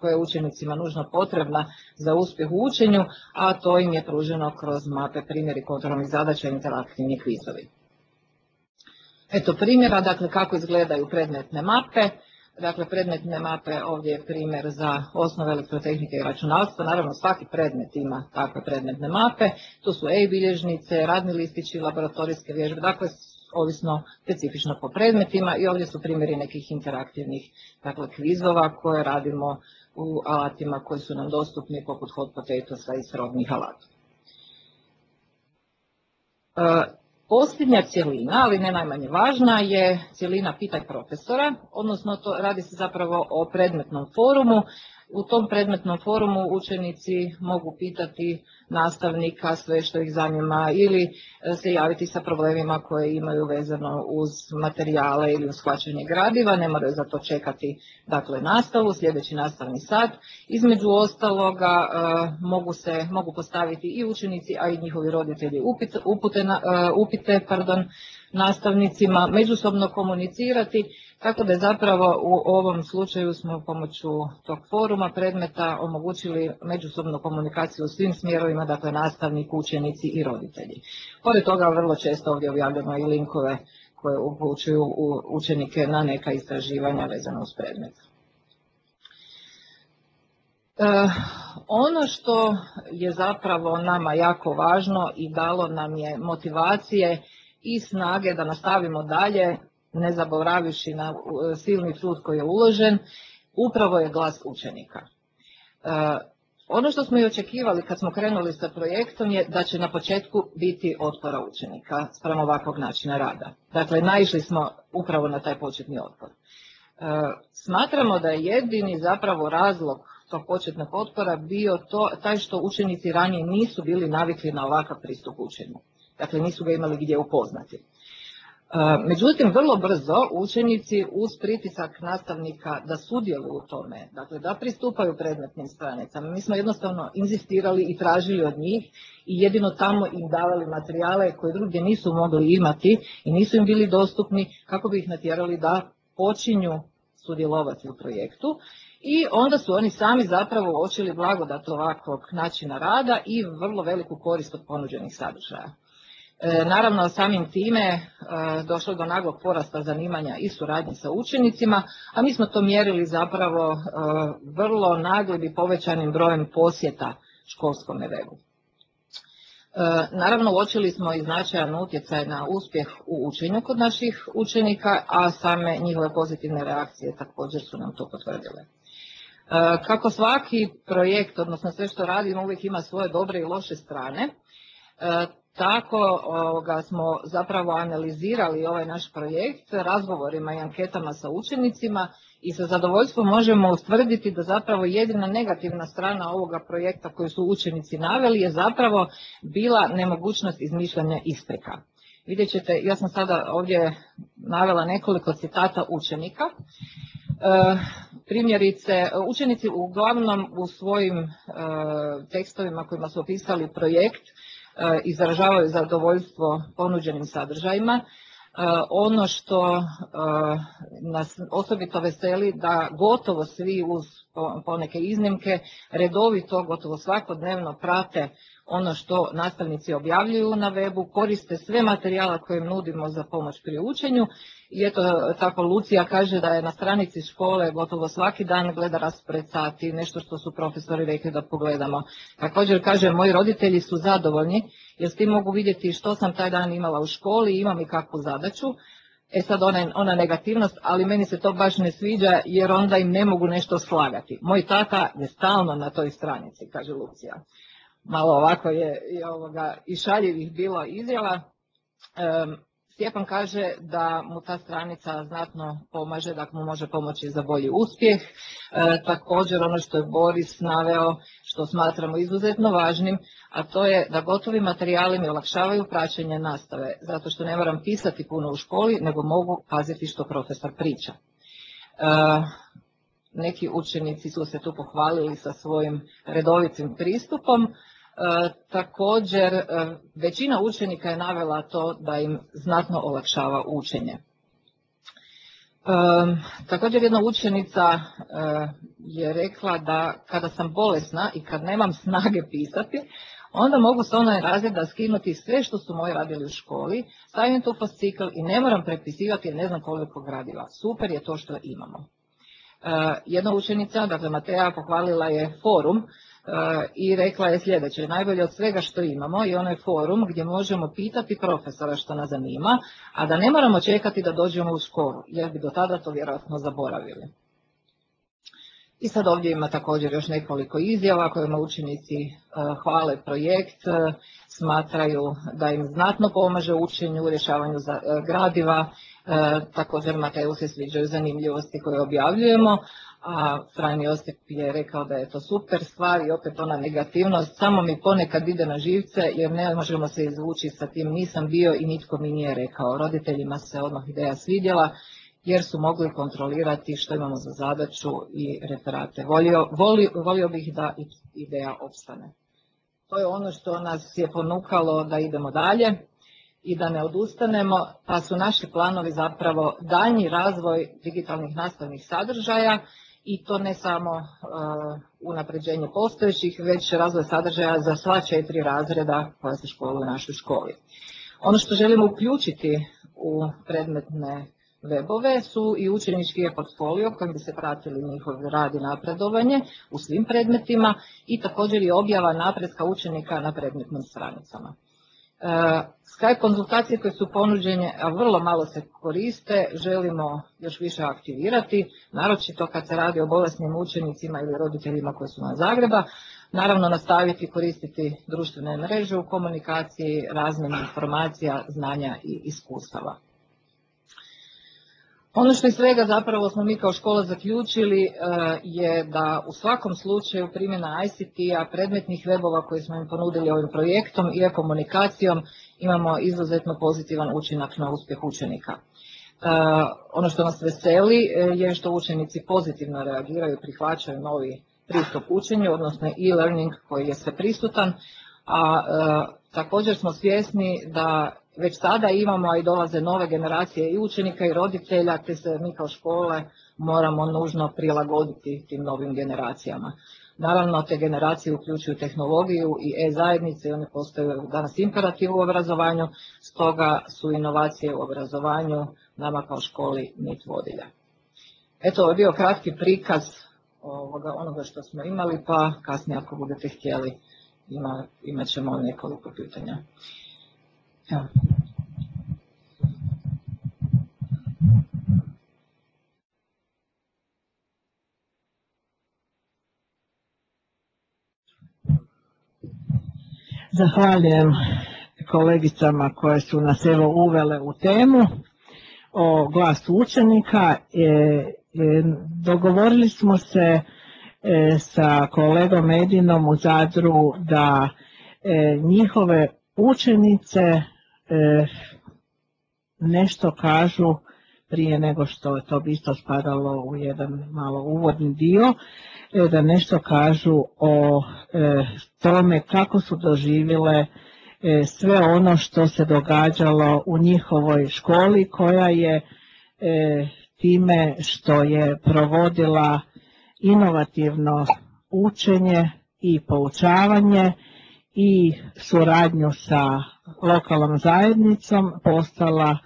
Speaker 4: koja je učenicima nužno potrebna za uspjeh u učenju, a to im je pruženo kroz mape, primjeri kontrolnih zadaća i interaktivni kvizovi. Eto primjera, dakle kako izgledaju predmetne mape. Dakle, predmetne mape, ovdje je primjer za osnove elektrotehnike i računalstva. Naravno, svaki predmet ima takve predmetne mape. Tu su e-bilježnice, radni listići, laboratorijske vježbe, dakle, ovisno specifično po predmetima i ovdje su primjeri nekih interaktivnih dakle, kvizova koje radimo u alatima koji su nam dostupni poput Hot Potatosa i srodnih alata. Posljednja cjelina, ali ne najmanje važna, je cjelina Pitaj profesora, odnosno to radi se zapravo o predmetnom forumu. U tom predmetnom forumu učenici mogu pitati nastavnika sve što ih zanima ili se javiti sa problemima koje imaju vezano uz materijale ili uz shvaćanje gradiva, ne moraju za to čekati dakle, nastavu, sljedeći nastavni sat. Između ostaloga mogu postaviti i učenici, a i njihovi roditelji upite nastavnicima, međusobno komunicirati, tako da je zapravo u ovom slučaju smo pomoću tog foruma predmeta omogućili međusobnu komunikaciju u svim smjerovima, dakle nastavnik, učenici i roditelji. Pored toga vrlo često ovdje objavljamo i linkove koje upućuju učenike na neka istraživanja vezana uz predmet. Ono što je zapravo nama jako važno i dalo nam je motivacije i snage da nastavimo dalje, ne zaboravivši na silni trud koji je uložen, upravo je glas učenika. Ono što smo i očekivali kad smo krenuli sa projektom je da će na početku biti otpora učenika spram ovakvog načina rada. Dakle, naišli smo upravo na taj početni otpor. Smatramo da je jedini zapravo razlog tog početnog otpora bio taj što učenici ranije nisu bili navikli na ovakav pristup učenju. Dakle, nisu ga imali gdje upoznati. Međutim, vrlo brzo učenici uz pritisak nastavnika da sudjeluju u tome, dakle da pristupaju predmetnim stranicama, mi smo jednostavno inzistirali i tražili od njih i jedino tamo im davali materijale koje drugdje nisu mogli imati i nisu im bili dostupni kako bi ih natjerali da počinju sudjelovati u projektu. I onda su oni sami zapravo uočili blagodat ovakvog načina rada i vrlo veliku korist od ponuđenih sadržaja. Naravno, samim time došlo do naglog porasta zanimanja i suradnje sa učenicima, a mi smo to mjerili zapravo vrlo naglim i povećanim brojem posjeta školskom webu. Naravno, uočili smo i značajan utjecaj na uspjeh u učenju kod naših učenika, a same njihove pozitivne reakcije također su nam to potvrdile. Kako svaki projekt, odnosno sve što radimo, uvijek ima svoje dobre i loše strane, tako smo zapravo analizirali ovaj naš projekt razgovorima i anketama sa učenicima i sa zadovoljstvom možemo ustvrditi da zapravo jedina negativna strana ovoga projekta koju su učenici naveli je zapravo bila nemogućnost izmišljanja isprika. Vidjet ćete, ja sam sada ovdje navela nekoliko citata učenika. Primjerice, učenici uglavnom u svojim tekstovima kojima su opisali projekt izražavaju zadovoljstvo ponuđenim sadržajima. Ono što nas osobito veseli da gotovo svi uz poneke iznimke redovito, gotovo svakodnevno prate ono što nastavnici objavljuju na webu, koriste sve materijale koje im nudimo za pomoć pri učenju i eto tako Lucija kaže da je na stranici škole gotovo svaki dan gleda raspored sati, nešto što su profesori rekli da pogledamo. Također kaže, moji roditelji su zadovoljni jer s tim mogu vidjeti što sam taj dan imala u školi i imam i kakvu zadaću. E sad ona negativnost, ali meni se to baš ne sviđa jer onda im ne mogu nešto slagati. Moj tata je stalno na toj stranici, kaže Lucija. Malo ovako je i šaljivih bilo izjava. Stjepan kaže da mu ta stranica znatno pomaže, da mu može pomoći za bolji uspjeh. Također ono što je Boris naveo, što smatramo izuzetno važnim, a to je da gotovi materijali mi olakšavaju praćenje nastave, zato što ne moram pisati puno u školi, nego mogu paziti što profesor priča. Neki učenici su se tu pohvalili sa svojim redovitim pristupom. Također, većina učenika je navela to da im znatno olakšava učenje. Također, jedna učenica je rekla da kada sam bolesna i kad nemam snage pisati, onda mogu s online razreda skinuti sve što su moji radili u školi, stavim tu fascikl i ne moram prepisivati jer ne znam koliko gradiva. Super je to što imamo. Jedna učenica, dakle Matea, pohvalila je forum i rekla je sljedeće: najbolje od svega što imamo je onaj forum gdje možemo pitati profesora što nas zanima, a da ne moramo čekati da dođemo u školu, jer bi do tada to vjerojatno zaboravili. I sad ovdje ima također još nekoliko izjava kojima učenici hvale projekt, smatraju da im znatno pomaže učenju, u rješavanju gradiva. Također Mateju se sviđaju zanimljivosti koje objavljujemo, a Fran Josip je rekao da je to super stvar i opet ona negativnost, samo mi ponekad ide na živce jer ne možemo se izvući sa tim nisam bio i nitko mi nije rekao. Roditeljima se odmah ideja svidjela jer su mogli kontrolirati što imamo za zadaću i referate. Volio bih da ideja opstane. To je ono što nas je ponukalo da idemo dalje i da ne odustanemo, pa su naši planovi zapravo daljnji razvoj digitalnih nastavnih sadržaja i to ne samo unapređenje postojećih, već razvoj sadržaja za sva 4 razreda koja se školuju u našoj školi. Ono što želimo uključiti u predmetne webove su i učenički e-portfolio kojim bi se pratili njihov rad i napredovanje u svim predmetima i također i objava napretka učenika na predmetnim stranicama. Skype konzultacije koje su ponuđene, a vrlo malo se koriste, želimo još više aktivirati, naročito kad se radi o bolesnim učenicima ili roditeljima koji su na Zagreba. Naravno, nastaviti koristiti društvene mreže u komunikaciji, razmjeni informacija, znanja i iskustava. Ono što iz svega zapravo smo mi kao škola zaključili je da u svakom slučaju primjena ICT-a, predmetnih webova koje smo im ponudili ovim projektom i e-komunikacijom imamo izuzetno pozitivan učinak na uspjeh učenika. Ono što nas veseli je što učenici pozitivno reagiraju i prihvaćaju novi pristup učenju, odnosno e-learning koji je sveprisutan, a također smo svjesni da već sada imamo, a i dolaze nove generacije i učenika i roditelja, te se mi kao škole moramo nužno prilagoditi tim novim generacijama. Naravno, te generacije uključuju tehnologiju i e-zajednice i one postaju danas imperativ u obrazovanju, stoga su inovacije u obrazovanju nama kao školi nit vodilja. Eto, ovo je bio kratki prikaz onoga što smo imali, pa kasnije ako budete htjeli imat ćemo nekoliko pitanja. Evo.
Speaker 1: Zahvaljujem kolegicama koje su nas evo uvele u temu o glasu učenika. Dogovorili smo se sa kolegom Edinom u Zadru da njihove učenice nešto kažu prije nego što to bi isto spadalo u jedan malo uvodni dio, da nešto kažu o tome kako su doživjele sve ono što se događalo u njihovoj školi, koja je time što je provodila inovativno učenje i poučavanje i suradnju sa lokalnom zajednicom postala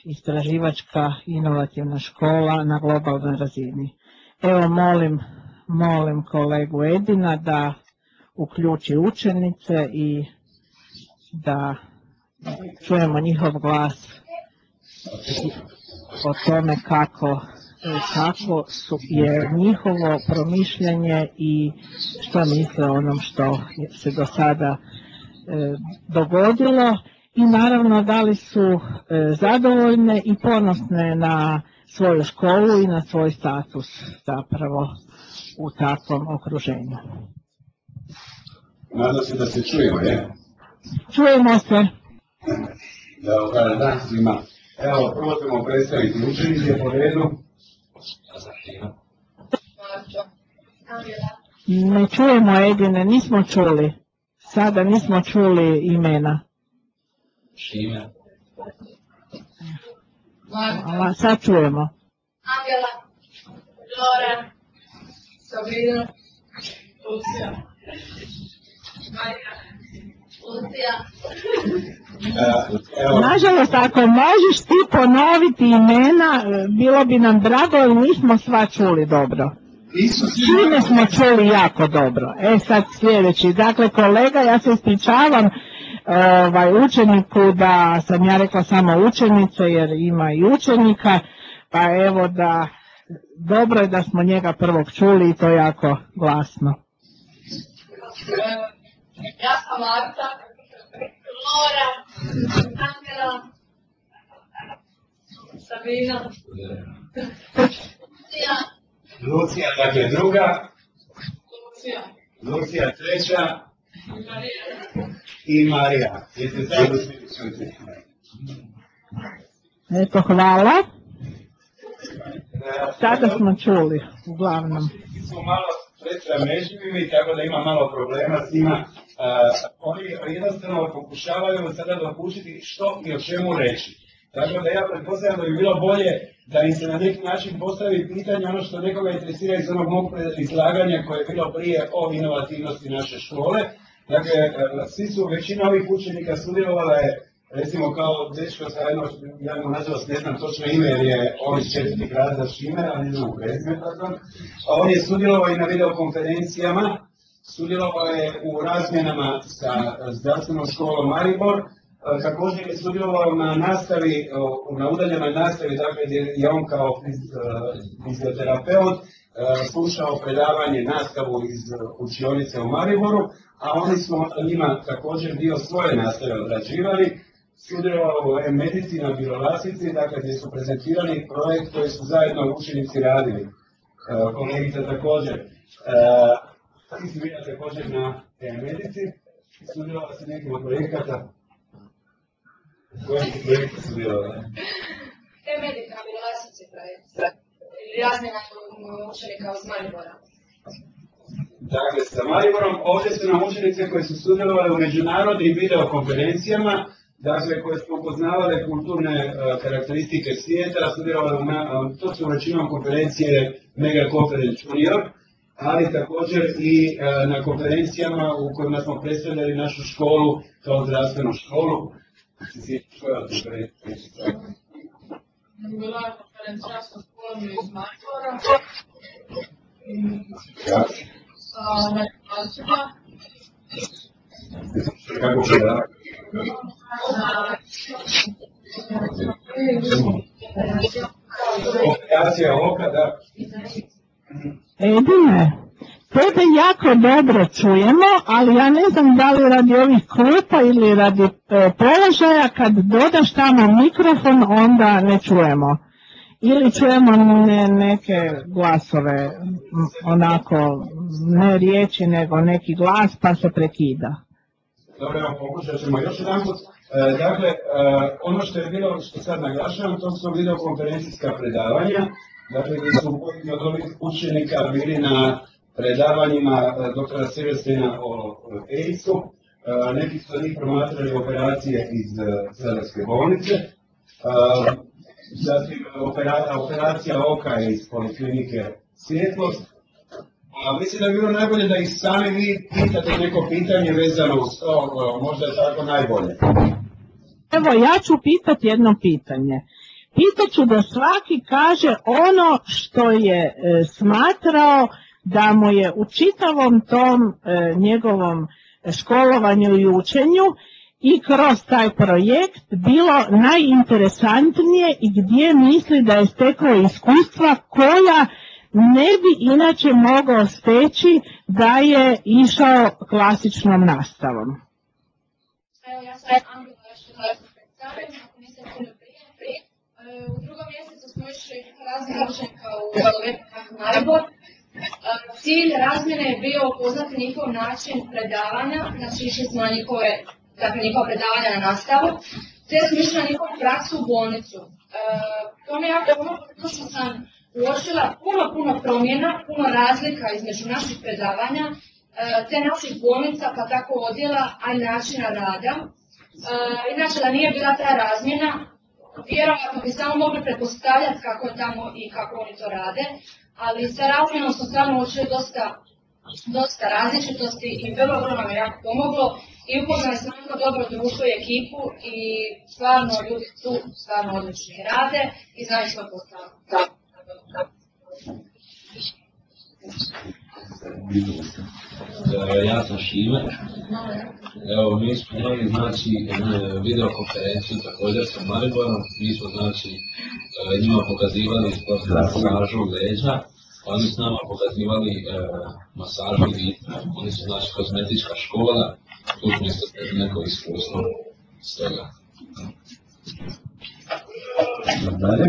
Speaker 1: istraživačka inovativna škola na globalnoj razini. Evo molim kolegu Edina da uključi učenice i da čujemo njihov glas o tome kako je njihovo promišljanje i što misle o onom što se do sada dogodilo i naravno da li su zadovoljne i ponosne na svoju školu i na svoj status zapravo u takvom okruženju.
Speaker 2: Nadam se da se čujemo, je?
Speaker 1: Čujemo se.
Speaker 2: Dobar dan svima. Evo, prvo ćemo predstaviti učenike po redu.
Speaker 1: Ne čujemo Edine, nismo čuli. Sada nismo čuli imena.
Speaker 2: Šime.
Speaker 1: Sad čujemo.
Speaker 5: Angela, Lora, Sabrina, Lucija, Marija, Lucija.
Speaker 1: Nažalost, ako možeš ti ponoviti imena, bilo bi nam drago, ali nismo sva čuli dobro. Šime smo čuli jako dobro. Sad sljedeći. Dakle, kolega, ja se ispričavam učeniku da sam ja rekla samo učenice, jer ima i učenika, pa evo da dobro je da smo njega prvog čuli i to jako glasno.
Speaker 5: Ja sam Marta, Lora, Angela, Sabrina,
Speaker 2: Lucija, dakle druga, Lucija treća i Marija. Jeste zajedno svi čuti?
Speaker 1: Eto, hvala. Sada smo čuli, uglavnom.
Speaker 2: Smo malo prestramežljivi, tako da ima malo problema s njima. Oni jednostavno pokušavaju sada dokučiti što i o čemu reći. Tako da ja pretpostavljam da bi bilo bolje da im se na neki način postavi pitanje ono što nekoga interesira iz onog mog izlaganja koje je bilo prije o inovativnosti naše škole. Dakle, većina ovih učenika sudjelovala je, recimo kao dečko sa jedno, ja mu nažalost ne znam točno ime jer je on iz 4. razreda Šime, ali ne znam prezime, on je sudjelovao i na videokonferencijama, sudjelovao je u razmjenama sa zdravstvenom školom Maribor, također je sudjelovao na nastavi, na udaljenoj nastavi, dakle gdje je on kao fizioterapeut slušao predavanje, nastavu iz učionice u Mariboru, a oni smo njima također dio svoje nastave odrađivali, sudjelovao u medici na Bjelolasici, dakle gdje su prezentirali projekt koji su zajedno učenici radili. Kolegica također, ti si bila također na medici, sudjelovala se nekim od projekata. Koji su projekti sudjelovali?
Speaker 5: Medici na Bjelolasici projekt. Razmjena učenika iz Maribora.
Speaker 2: Dakle, sa Mariborom ovdje su nam učenice koje su sudjelovali u međunarodnim videokonferencijama, dakle, koje su upoznavale kulturne karakteristike svijeta, sudjelovali to su većinom konferencije Mega Conference Junior, ali također i na konferencijama u kojima smo predstavljali našu školu kao zdravstvenu školu. Koja je konferencija?
Speaker 5: Bila je konferencija sa školom iz Maribora, sa medicima
Speaker 2: Kako predavanje? Operacija oka, da.
Speaker 1: Edine, tebe jako dobro čujemo, ali ja ne znam da li radi ovih klupa ili radi položaja, kad dodaš tamo mikrofon onda ne čujemo. Ili čujemo neke glasove, onako, ne riječi nego neki glas pa se prekida.
Speaker 2: Dobro, evo pokušat ćemo još jedan put. Dakle, ono što je bilo, što sad naglašavam, to su videokonferencijska predavanja, dakle gdje su pojedini od ovih učenika bili na predavanjima doktora Silvestrina o AIDS-u, neki su od njih promatrali operacije iz Zadarske bolnice, zatim operacija oka iz poliklinike Svjetlost. Mislim da bi bilo najbolje da ih sami vi pitate neko pitanje vezano uz to, možda je tako najbolje.
Speaker 1: Evo, ja ću pitati jedno pitanje. Pitaću da svaki kaže ono što je smatrao da mu je u čitavom tom njegovom školovanju i učenju i kroz taj projekt bilo najinteresantnije i gdje misli da je stekao iskustva koja ne bi inače mogao steći da je išao klasičnom nastavom.
Speaker 6: Evo, ja sam Angela Štelarska-Pecaren, ako niste čuli prije. U drugom mjesecu smo išli raznih učenika u Vepkah Maribor. Cilj razmjene je bio upoznati njihov način predavanja, znači išli smo na njihova predavanja na nastavu, te smo išli na njihovu praksu u bolnicu. To mi je jako pomoglo zato što sam uočila puno promjena, puno razlika između naših predavanja, te naših bolnica, pa tako odjela, a i načina rada. Inače, da nije bila ta razmjena, vjerojatno bi samo mogli pretpostavljati kako je tamo i kako oni to rade, ali sa razmjenom smo stvarno uočili dosta različitosti i vrlo nam je jako pomoglo i upoznali smo jako dobro društvo i ekipu i stvarno ljudi tu stvarno odlični rade i znaju svoj posao.
Speaker 7: Ja sam Šime. Evo, mi smo imali znači videokonferenciju također sa Mariborom. Mi smo znači njima pokazivali masažu leđa, oni su nama pokazivali masažu lica. Oni su znači kozmetička škola, tu smo isto neko iskustvo s toga.
Speaker 2: Dalje,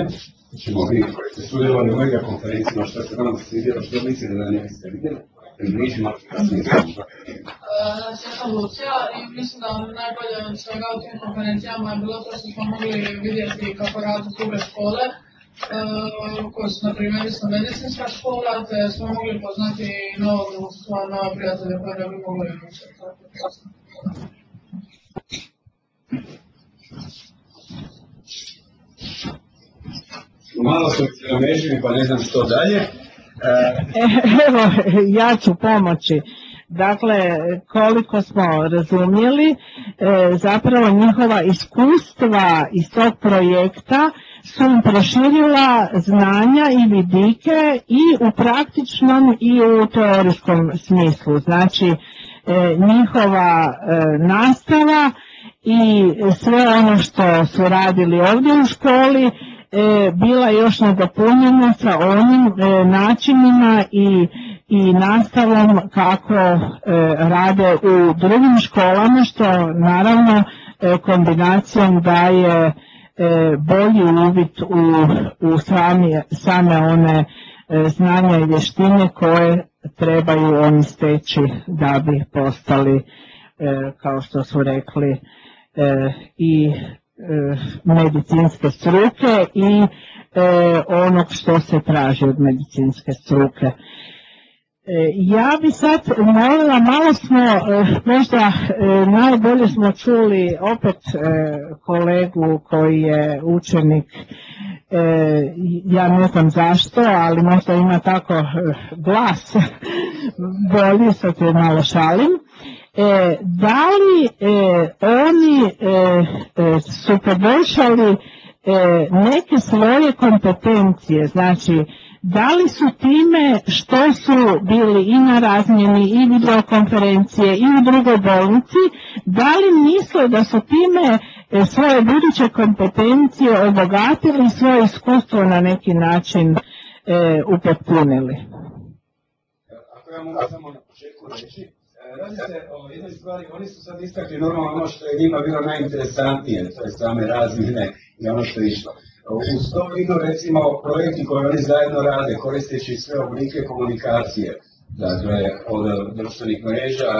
Speaker 2: ćemo vi koji ste sudjelovali u mega konferencijama, što se vam svidjelo, što mislite da ne biste vidjeli? Znači,
Speaker 5: ja sam Lucija i mislim da najbolje od svega u tim konferencijama je bilo to što smo mogli vidjeti kako rade druge škole, koje su na primjer isto medicinska škola, te smo mogli poznati novo društvo, nove prijatelje koje ne bi mogli učiti.
Speaker 2: Malo su siromeženi, pa ne znam što dalje.
Speaker 1: Evo, ja ću pomoći. Dakle, koliko smo razumjeli, zapravo njihova iskustva iz tog projekta su im proširila znanja i vidike i u praktičnom i u teorijskom smislu. Znači, njihova nastava i sve ono što su radili ovdje u školi bila još nadopunjena sa onim načinima i nastavom kako rade u drugim školama, što naravno kombinacijom daje bolji uvid u same one znanja i vještine koje trebaju oni steći da bi postali, kao što su rekli, i medicinske struke i onog što se traži od medicinske struke. Ja bi sad molila, malo smo, možda najbolje smo čuli opet kolegu koji je učenik, ja ne znam zašto, ali možda ima tako glas bolji, sad se malo šalim. Da li oni su poboljšali neke svoje kompetencije, znači Da li su time što su bili i na razmjeni i videokonferencije i u drugoj bolnici, da li misle da su time svoje buduće kompetencije obogatili, svoje iskustvo na neki način upotpunili?
Speaker 2: Ako ja mogu samo na početku reći, radi se o jednoj stvari, oni su sad istakli normalno ono što je njima bilo najinteresantnije, to je same razmjene i ono što je išlo. Uz to idu recimo projekti koje oni zajedno rade, koristeći sve oblike komunikacije, dakle od društvenih mreža,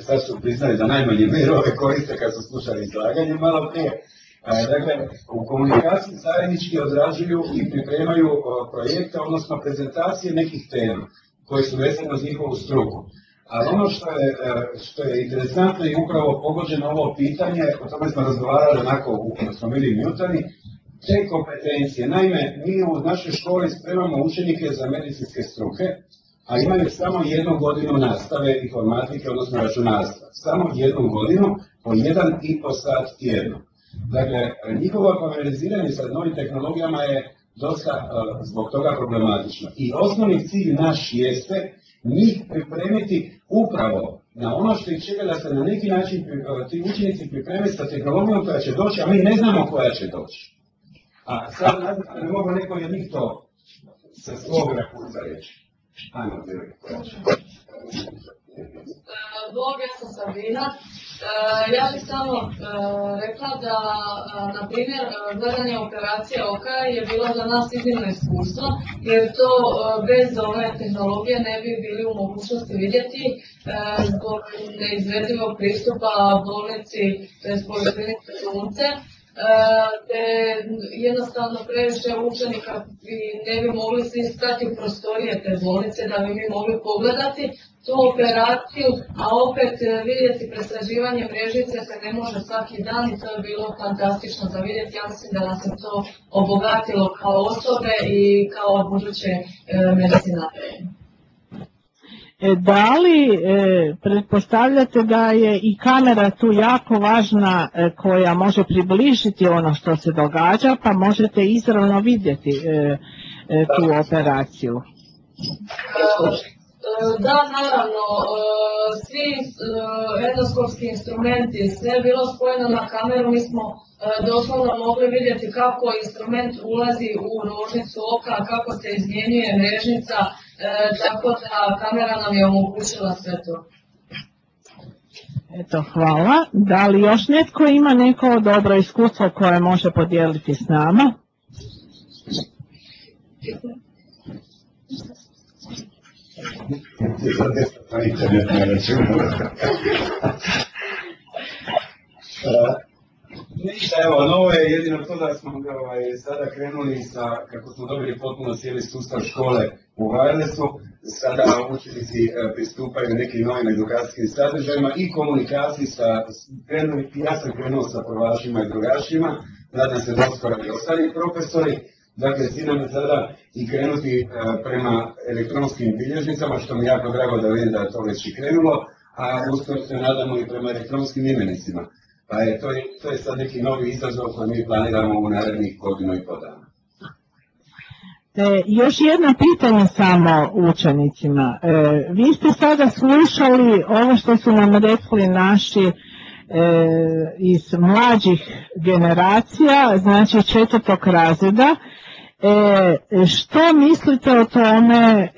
Speaker 2: sad su priznali da najmanje mailove koriste kad su slušali izlaganje malo prije. Dakle, u komunikaciji zajednički odrađuju i pripremaju projekte, odnosno prezentacije nekih tema koje su vezane uz njihovu struku. Ali ono što je interesantno i upravo pogođeno ovo pitanje, o tome smo razgovarali onako, kada smo bili Newtoni, te kompetencije. Naime, mi u našoj školi spremamo učenike za medicinske struke, a imaju samo 1 godinu nastave informatike, odnosno računarstva. Samo 1 godinu po 1,5 sat tjedno. Dakle, njihovo familijariziranje sa novim tehnologijama je dosta zbog toga problematično. I osnovni cilj naš jeste njih pripremiti upravo na ono što ih čeka, da se na neki način ti učenici pripreme sa tehnologijom koja će doći, a mi ne znamo koja će doći. A sad ne mogu neko od njih to sa svog rakursa reći. Ajmo, koja će.
Speaker 5: Bog, ja sam Sabina. Ja bih samo rekla da, na primjer, gledanje operacije oka je bilo za nas iznimno iskustvo, jer to bez ove tehnologije ne bi bili u mogućnosti vidjeti zbog neizvedivog pristupa bolnici, tj. Poliklinici Sunce, te jednostavno previše učenika ne bi mogli svi stati u prostorije te bolnice da bi mi mogli pogledati tu operaciju, a opet vidjeti presađivanje mrežice se ne može svaki dan i to je bilo fantastično za vidjeti. Ja mislim da nas je to obogatilo kao osobe i kao buduće medicinare.
Speaker 1: Da li pretpostavljate da je i kamera tu jako važna koja može približiti ono što se događa, pa možete izravno vidjeti tu operaciju?
Speaker 5: Da, naravno, svi endoskopski instrumenti, sve je bilo spojeno na kameru, mi smo doslovno mogli vidjeti kako instrument ulazi u nožnicu oka, kako se izmjenjuje mrežnica, tako da kamera nam je omogućila sve to.
Speaker 1: Eto, hvala. Da li još netko ima neko dobro iskustvo koje može podijeliti s nama?
Speaker 2: Ništa, evo, novo je jedino to da smo sada krenuli sa, kako smo dobili potpuno cijeli sustav škole u wirelessu, sada učenici pristupaju nekim novim edukacijskim sadržajima i komunikaciji sa, ja sam krenuo sa prvašima i drugačima, nadam se da uskoro i ostali profesori. Dakle, cilj nam je sada i krenuti prema elektronskim bilježnicama, što mi je jako drago da vidim da je to već i krenulo, a uskoro se nadamo i prema elektronskim imenicima. Pa to je sad neki novi izazov koji mi planiramo u narednih 1,5 dana.
Speaker 1: Još jedno pitanje samo učenicima. Vi ste sada slušali ovo što su nam rekli naši iz mlađih generacija, znači 4. razreda. Što mislite o tome,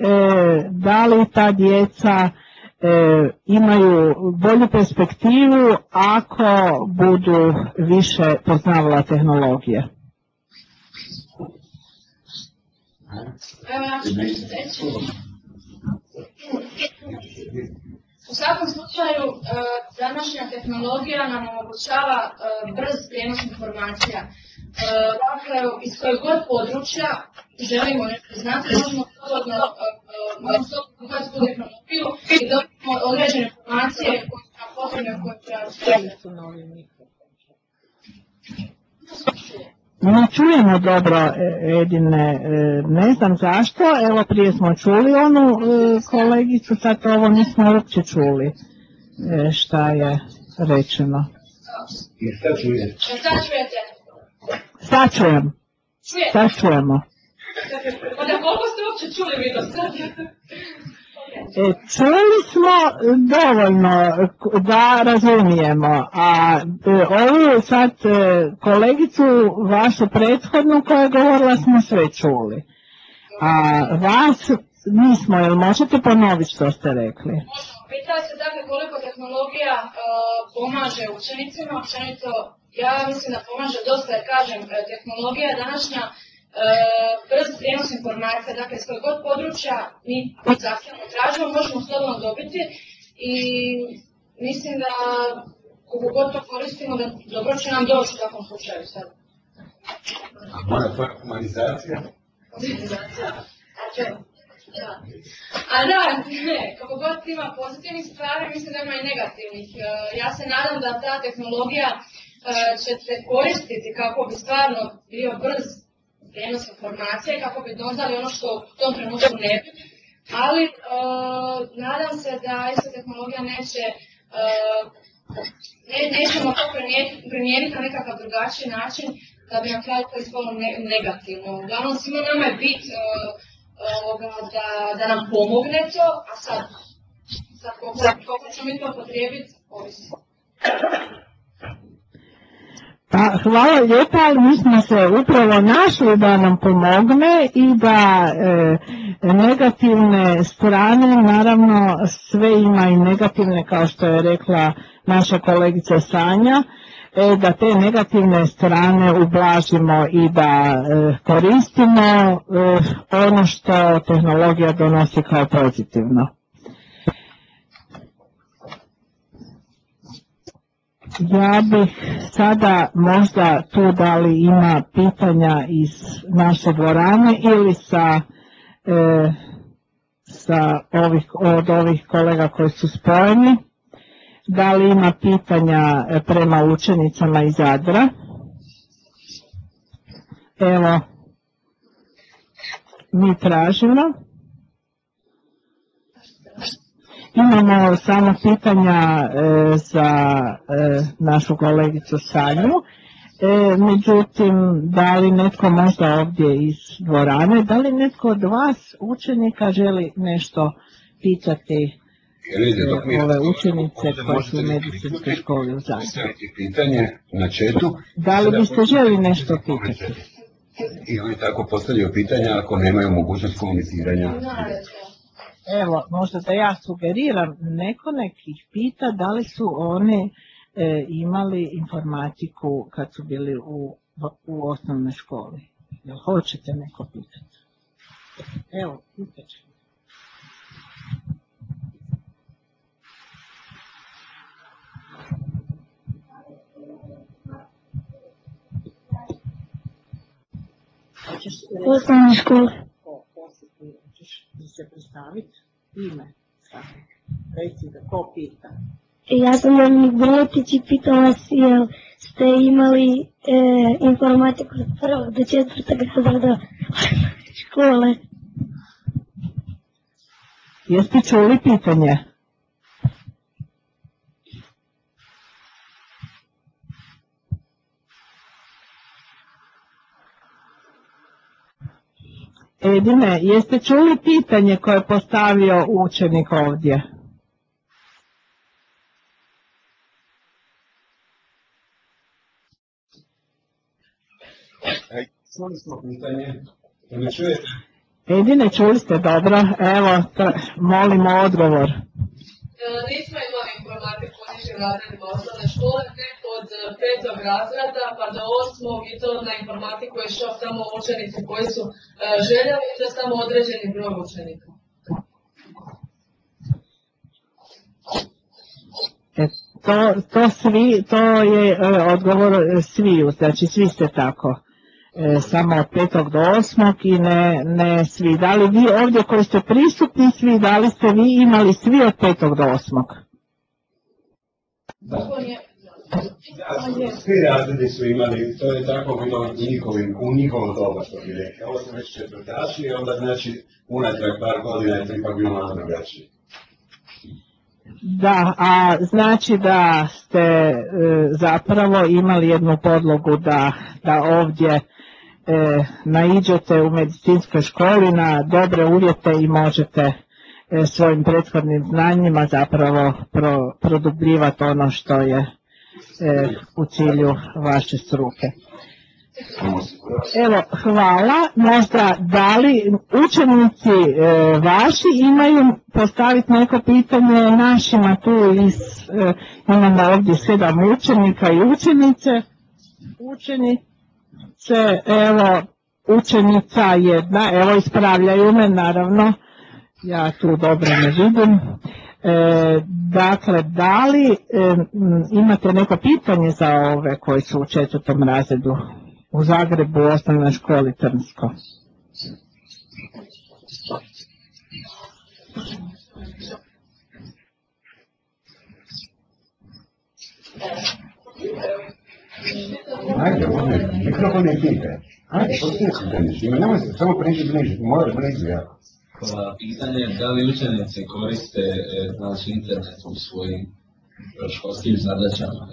Speaker 1: da li ta djeca imaju bolju perspektivu ako budu više poznavala tehnologije?
Speaker 6: Evo ja ću nešto reći. U svakom slučaju, današnja tehnologija nam omogućava brz prijenos informacija. Dakle, iz kojeg god područja želimo nešto znati, možemo slobodno uhvatiti tu tehnologiju i dobiti određene informacije koje su nam potrebne, koje treba staviti.
Speaker 1: Ne čujemo dobro, Edine, ne znam zašto, evo prije smo čuli onu kolegicu, sad ovo nismo uopće čuli šta je rečeno.
Speaker 2: I šta čujete?
Speaker 6: Šta čujete?
Speaker 1: Sad čujemo.
Speaker 5: Onda koliko ste uopće čuli vi do sada?
Speaker 1: Čuli smo dovoljno da razumijemo, a ovu sad kolegicu, vašu prethodnu koja je govorila, smo sve čuli. A vas nismo, jel možete ponoviti što ste rekli?
Speaker 6: Pitali se dakle koliko tehnologija pomaže učenicima, općenito ja mislim da pomaže dosta, jer kažem, tehnologija današnja brz prijenos informacija, dakle iz kojeg god područja mi zahtjevno tražimo, možemo slobodno dobiti i mislim da koliko god to koristimo, da dobro će nam doći u takvom slučaju sad.
Speaker 2: A moja humanizacija?
Speaker 6: Humanizacija? A da, kako god ima pozitivnih stvari, mislim da ima i negativnih. Ja se nadam da ta tehnologija će se koristiti kako bi stvarno bio brz prijenos informacije, kako bi dodali ono što u tom trenutku ne bi, ali nadam se da isto tehnologija nećemo to primijeniti na nekakav drugačiji način da bi na kraju to ispalo negativno. Uglavnom svima nama je bit da nam pomogne to, a sad koliko ćemo mi to potrebiti, ovisi.
Speaker 1: Pa, hvala lijepa, ali mi smo se upravo našli da nam pomogne i da negativne strane, naravno sve ima i negativne, kao što je rekla naša kolegica Sanja, da te negativne strane ublažimo i da koristimo ono što tehnologija donosi kao pozitivno. Ja bih sada možda tu da li ima pitanja iz naše dvorane ili od ovih kolega koji su spojeni. Da li ima pitanja prema učenicama iz Zadra? Evo, mi tražimo. Imamo samo pitanja za našu kolegicu Sanju. Međutim, da li netko možda ovdje iz dvorane, da li netko od vas učenika želi nešto pitati ove učenice koje su u medicinskoj školi u Zadru?
Speaker 2: Pitanje na chatu.
Speaker 1: Da li biste želi nešto pitati?
Speaker 2: I oni tako postavljaju pitanja ako nemaju mogućnost komuniciranja.
Speaker 1: Evo, možda da ja sugeriram, neko nekih pita da li su oni imali informatiku kad su bili u osnovnoj školi. Jel hoćete neko pitati? Evo, pitat ću.
Speaker 8: Osnovne škole.
Speaker 1: Hoćeš se predstaviti? Ime. Reci da ko pita.
Speaker 8: Ja sam Dominik Brletić i pitam vas jel ste imali informatiku od 1. do 4. razreda škole.
Speaker 1: Jeste čuli pitanje? Edine, jeste čuli pitanje koje je postavio učenik ovdje?
Speaker 2: Čuli smo pitanje. Ne čujete?
Speaker 1: Edine, čuli ste dobro. Evo, molimo odgovor.
Speaker 5: Nismo imali informatiku u nižim razredima osnovne škole, tek od 5. razreda pa do 8. i to na informatiku je išao samo učenici koji su željeli i to samo određeni broj učenika.
Speaker 1: To je odgovor sviju, znači svi ste tako. Samo od 5. do 8. i ne svi. Da li vi ovdje koji ste prisutni svi, da li ste vi imali svi od 5. do 8.
Speaker 2: Svi razredi su imali, to je tako bilo u njihovom doba, što bi rekao. Ovo su već četvrtaši i onda znači unatrag par godina je to ipak bilo malo drugačije.
Speaker 1: Da, a znači da ste zapravo imali jednu podlogu da ovdje naiđete u medicinskoj školi na dobre uvjete i možete svojim prethodnim znanjima zapravo produbljivati ono što je u cilju vaše struke. Evo, hvala. Možda da li učenici vaši imaju postaviti neko pitanje našima tu imamo ovdje 7 učenika i učenice. Evo, učenica jedna, evo ispravljaju me naravno, ja tu dobro ne vidim. Dakle, da li imate neko pitanje za ove koji su u 4. razredu u Zagrebu u osnovnoj školi Trnsko?
Speaker 9: Ajde, mikrofon je tipe. Ajde, poslušajte, nemojte, samo priđi bliže, moraš blizu jako.
Speaker 7: Pitanje je da li učenici koriste znači, internet u svojim školskim zadaćama.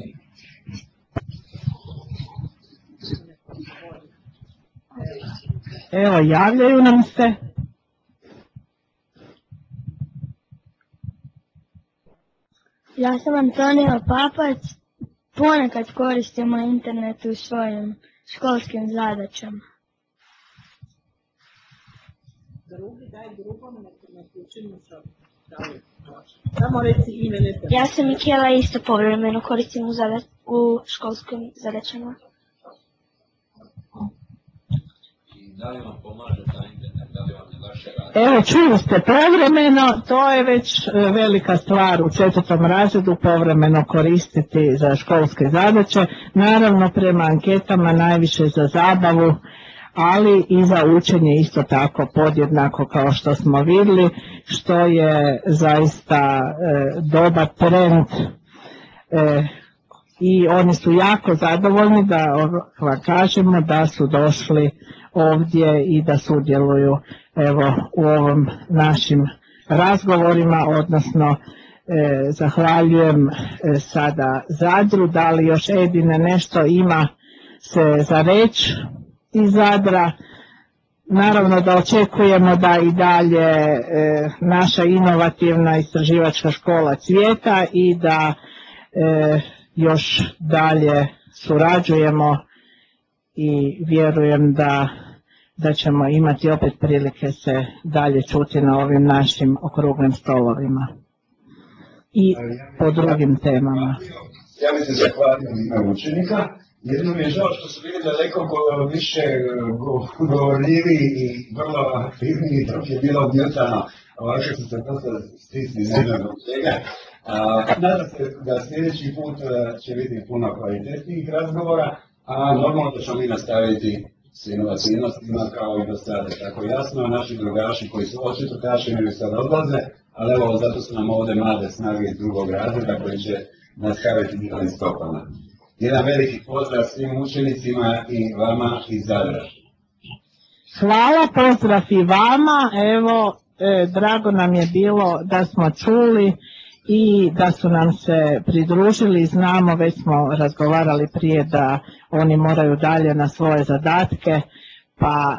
Speaker 1: Evo, javljaju nam se.
Speaker 8: Ja sam Antonija Papac, ponekad koristimo internet u svojim školskim zadaćama. Ja sam Mikela, isto povremeno koristim u školskim zadaćama.
Speaker 7: Da li vam pomaže ta internet, da li vam je lakše raditi?
Speaker 1: Evo, čuli ste povremeno, to je već velika stvar u 4. razredu, povremeno koristiti za školske zadaće, naravno prema anketama najviše za zabavu, ali i za učenje isto tako podjednako kao što smo vidjeli, što je zaista dobar trend i oni su jako zadovoljni da vam kažemo da su došli ovdje i da sudjeluju evo u ovom našim razgovorima, odnosno zahvaljujem sada Zadru, da li još Edine nešto ima se za reći iz Zadra. Naravno da očekujemo da i dalje naša inovativna istraživačka škola cvijeta i da još dalje surađujemo i vjerujem da ćemo imati opet prilike se dalje čuti na ovim našim okruglim stolovima i po drugim temama.
Speaker 9: Ja bih se zahvalio ime učenika, jedno mi je žao što su bili daleko više govorljivi i vrlo aktivni, dok je bilo odmjutano, ovako su se dosta stisli zemljom od svega. Nadam se da sljedeći put će biti puno kvalitetnijih razgovora, a normalno da ćemo mi nastaviti s inovativnostima kao i do sada. Tako jasno, naši drugaši koji su očito kašeni sad odlaze, ali evo zato su nam ovdje mlade snage iz 2. razreda koji će nastaviti njihovim stopama. Jedan veliki pozdrav svim učenicima i vama iz Zadra.
Speaker 1: Hvala, pozdrav i vama. Evo, drago nam je bilo da smo čuli i da su nam se pridružili. Znamo, već smo razgovarali prije da oni moraju dalje na svoje zadatke, pa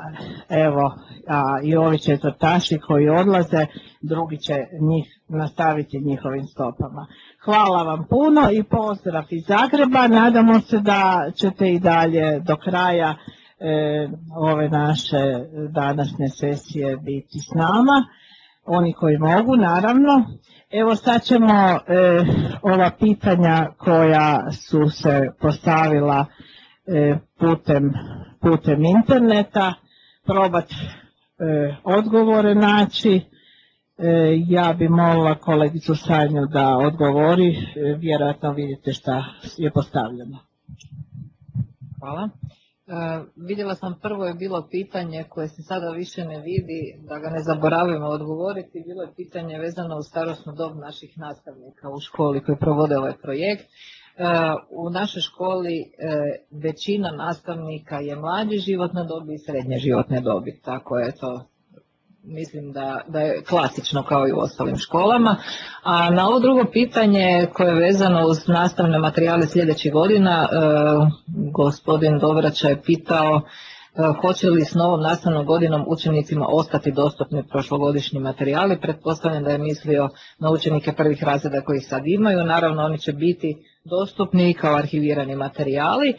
Speaker 1: evo, a i ovi četvrtaši koji odlaze, drugi će njih nastaviti njihovim stopama. Hvala vam puno i pozdrav iz Zagreba. Nadamo se da ćete i dalje do kraja ove naše današnje sesije biti s nama, oni koji mogu, naravno. Evo sad ćemo ova pitanja koja su se postavila putem interneta probati odgovore naći. Ja bi molila kolegicu Sanju da odgovori, vjerojatno vidite šta je postavljeno.
Speaker 4: Hvala. Vidjela sam, prvo je bilo pitanje koje se sada više ne vidi, da ga ne zaboravimo odgovoriti. Bilo je pitanje vezano uz starosnu dob naših nastavnika u školi koji provode ovaj projekt. U našoj školi većina nastavnika je mlađe životne dobi i srednje životne dobi, tako je to. Mislim da je klasično kao i u ostalim školama. A na ovo drugo pitanje koje je vezano uz nastavne materijale sljedećih godina, gospodin Dobraća je pitao hoće li s novom nastavnom godinom učenicima ostati dostupni prošlogodišnji materijali. Pretpostavljam da je mislio na učenike prvih razreda koji sad imaju, naravno oni će biti dostupni kao arhivirani materijali.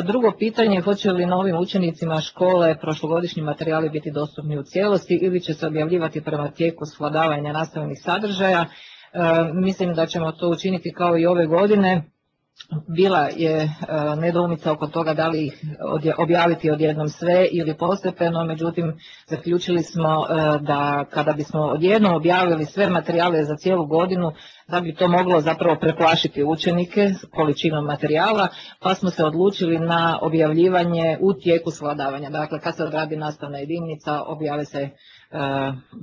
Speaker 4: Drugo pitanje, hoće li novim učenicima škole prošlogodišnji materijali biti dostupni u cijelosti ili će se objavljivati prema tijeku svladavanja nastavnih sadržaja. Mislim da ćemo to učiniti kao i ove godine. Bila je nedoumica oko toga da li ih objaviti odjednom sve ili postepeno, međutim zaključili smo da kada bismo odjednom objavili sve materijale za cijelu godinu, da bi to moglo zapravo preplašiti učenike s količinom materijala, pa smo se odlučili na objavljivanje u tijeku svladavanja. Dakle, kad se odradi nastavna jedinica, objave se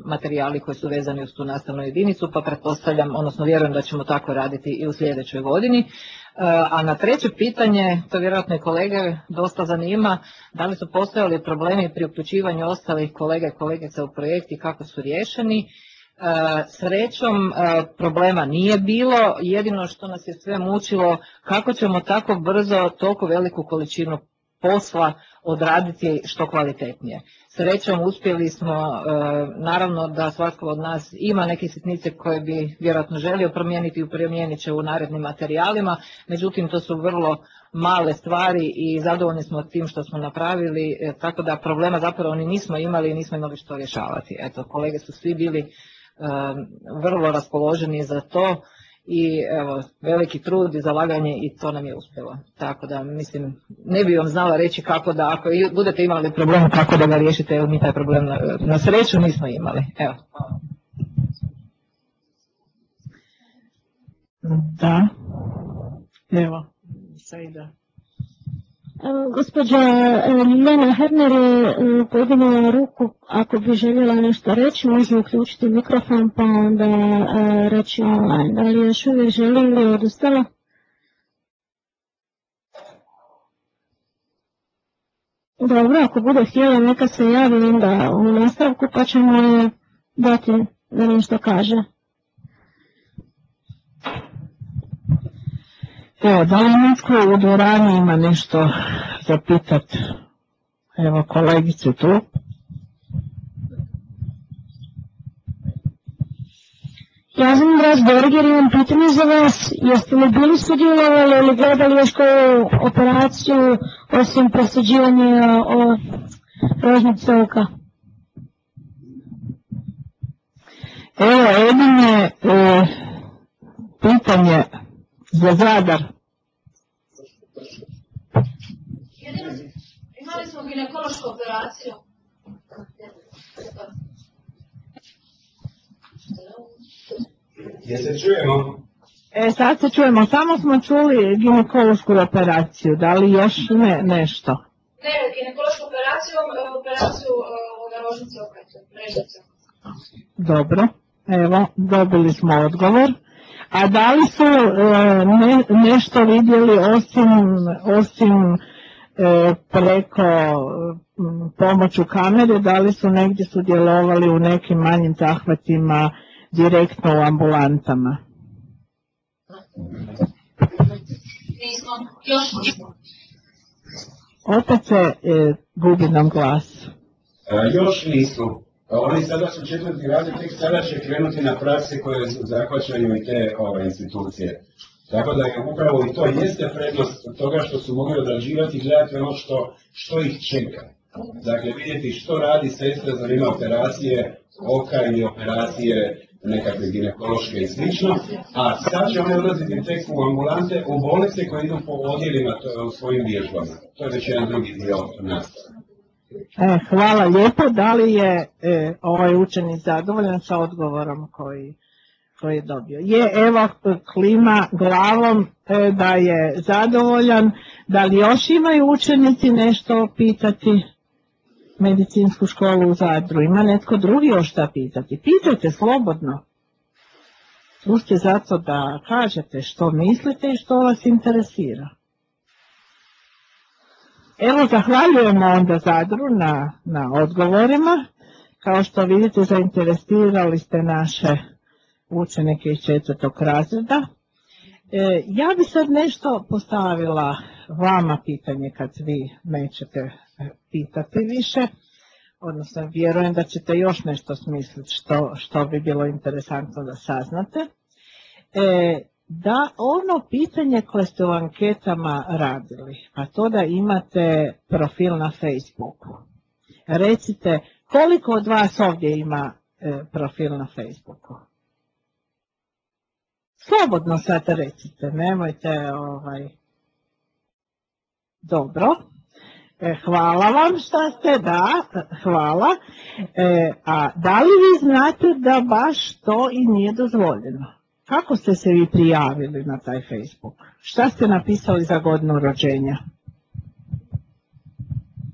Speaker 4: materijali koji su vezani uz tu nastavnu jedinicu, pa pretpostavljam, odnosno vjerujem da ćemo tako raditi i u sljedećoj godini. A na treće pitanje, to vjerojatno i kolege dosta zanima, da li su postojali problemi pri uključivanju ostalih kolega i kolegica u projekt i kako su riješeni. Srećom problema nije bilo, jedino što nas je sve mučilo kako ćemo tako brzo toliko veliku količinu posla odraditi što kvalitetnije. Srećom uspjeli smo, naravno da svatko od nas ima neke sitnice koje bi vjerojatno želio promijeniti i promijenit će u narednim materijalima, međutim to su vrlo male stvari i zadovoljni smo tim što smo napravili, tako da problema zapravo ni nismo imali i nismo imali što rješavati. Eto, kolege su svi bili vrlo raspoloženi za to i evo, veliki trud i zalaganje i to nam je uspjelo. Tako da mislim, ne bi vam znala reći kako da, ako budete imali problem kako da ga riješite, evo mi taj problem na sreću nismo imali. Evo.
Speaker 1: Da, evo, Saida.
Speaker 3: Gospođa Ljiljana Herner je podigla ruku, ako bi željela nešto reći, može uključiti mikrofon pa onda reći online. Da li još uvijek želi ili odustala? Dobro, ako bude htjela neka se javi onda u nastavku pa ćemo je dati da nešto kaže.
Speaker 1: Evo, da li netko u dvorani ima nešto za pitat? Evo, kolegice tu.
Speaker 8: Ja sam Draž Berger, imam pitanje za vas. Jeste li bili sudjelovali ili gledali još koju operaciju osim presuđivanja o rožnice oka?
Speaker 1: Evo, jedine pitanje za Zadar.
Speaker 6: Imali smo ginekološku operaciju.
Speaker 2: Jel se čujemo?
Speaker 1: Sad se čujemo, samo smo čuli ginekološku operaciju, da li još nešto?
Speaker 6: Ne, ginekološku operaciju rožnice oka, mrežnice.
Speaker 1: Dobro, evo, dobili smo odgovor. A da li su nešto vidjeli osim preko pomoću kamere, da li su negdje sudjelovali u nekim manjim zahvatima direktno u ambulantama?
Speaker 6: Nismo, još nismo.
Speaker 1: Opet se gubi nam glas.
Speaker 9: Još nisu. Oni sada su 4. razred, tek sada će krenuti na prakse koje zahvaćaju i te institucije. Tako da je upravo i to jeste prednost toga što su mogli odrađivati i gledati ono što ih čeka. Dakle, vidjeti što radi sestra za vrijeme operacije oka ili operacije nekakve ginekološke i slično, a sad će oni odlaziti tek u ambulante, u bolnice koje idu po odjelima u svojim vježbama. To je već jedan drugi dio nastava.
Speaker 1: Hvala lijepo. Da li je ovaj učenik zadovoljan sa odgovorom koji je dobio? Je, evo, klima glavom da je zadovoljan. Da li još imaju učenici nešto pitati medicinsku školu u Zadru? Ima netko drugi još šta pitati? Pitajte slobodno. Tu ste zato da kažete što mislite i što vas interesira. Evo, zahvaljujemo onda Zadru na odgovorima. Kao što vidite, zainteresirali ste naše učenike iz 4. razreda. Ja bi sad nešto postavila vama pitanje kad vi nećete pitati više, odnosno vjerujem da ćete još nešto smisliti što bi bilo interesantno da saznate. Da ono pitanje koje ste u anketama radili, a to da imate profil na Facebooku. Recite, koliko od vas ovdje ima profil na Facebooku? Slobodno sad recite, nemojte Dobro. Hvala vam šta ste, da, hvala. A da li vi znate da baš to i nije dozvoljeno? Kako ste se vi prijavili na taj Facebook? Šta ste napisali za godinu rođenja?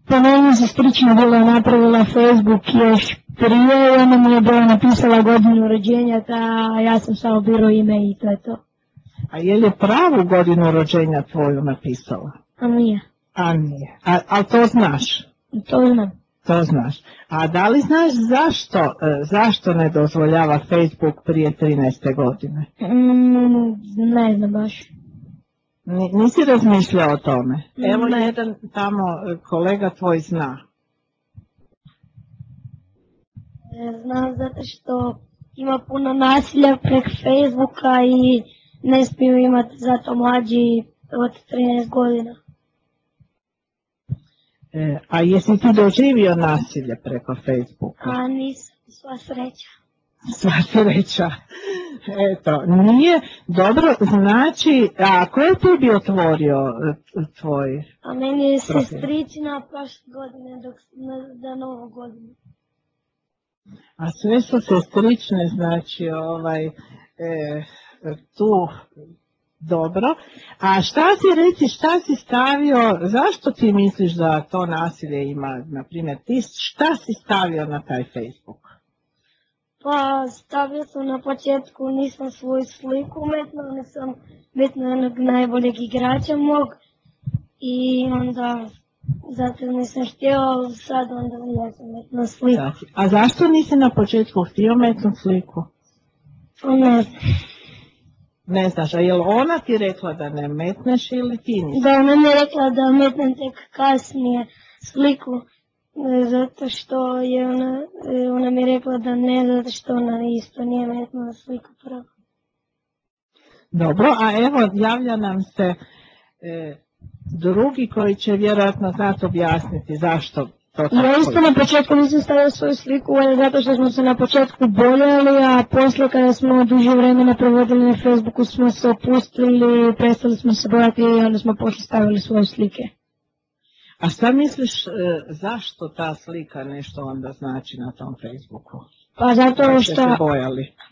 Speaker 8: Pa meni sestrična bila napravila Facebook još prije i ona mi je bila napisala godinu rođenja, a ja sam samo birao ime i to je to.
Speaker 1: A je li pravu godinu rođenja tvoju napisala?
Speaker 8: A nije.
Speaker 1: A nije. A to znaš?
Speaker 8: To znam.
Speaker 1: To znaš. A da li znaš zašto ne dozvoljava Facebook prije 13. godine?
Speaker 8: Ne znam baš.
Speaker 1: Nisi razmišljao o tome? Evo jedan tamo kolega tvoj zna.
Speaker 8: Znam zato što ima puno nasilja preko Facebooka i ne smiju imati zato mlađi od 13 godina.
Speaker 1: A jesi ti doživio nasilje preko Facebooka?
Speaker 8: A nisam, sva sreća.
Speaker 1: Sva sreća. Eto, nije dobro, znači, a ko je tebi otvorio tvoj?
Speaker 8: A meni je sestričina prošle godine za novu godinu.
Speaker 1: A sve su sestrične, znači, tu dobro. A šta si stavio, zašto ti misliš da to nasilje ima, na primjer, šta si stavio na taj Facebook?
Speaker 8: Pa stavio sam na početku, nisam svoju sliku umetno, nisam bitno onog najboljeg igrača mog i onda zato nisam htio, ali sad onda ja sam metno sliku.
Speaker 1: A zašto nisi na početku htio metnu sliku?
Speaker 8: Ne znam.
Speaker 1: Ne znaš, a je li ona ti rekla da ne metneš ili ti nisi?
Speaker 8: Da, ona mi je rekla da metnem tek kasnije sliku, zato što je ona mi je rekla da ne, zato što ona isto nije metnula sliku prvo.
Speaker 1: Dobro, a evo javlja nam se drugi koji će vjerojatno znati objasniti zašto to tako.
Speaker 8: Ja isto na početku nisam stavila svoju sliku, zato što smo se na početku boljeli, a poslije kada smo duže vremena provodili na Facebooku smo se opustili, prestali smo se bojati i onda smo poslije stavili svoje slike.
Speaker 1: A šta misliš zašto ta slika nešto onda znači na tom Facebooku?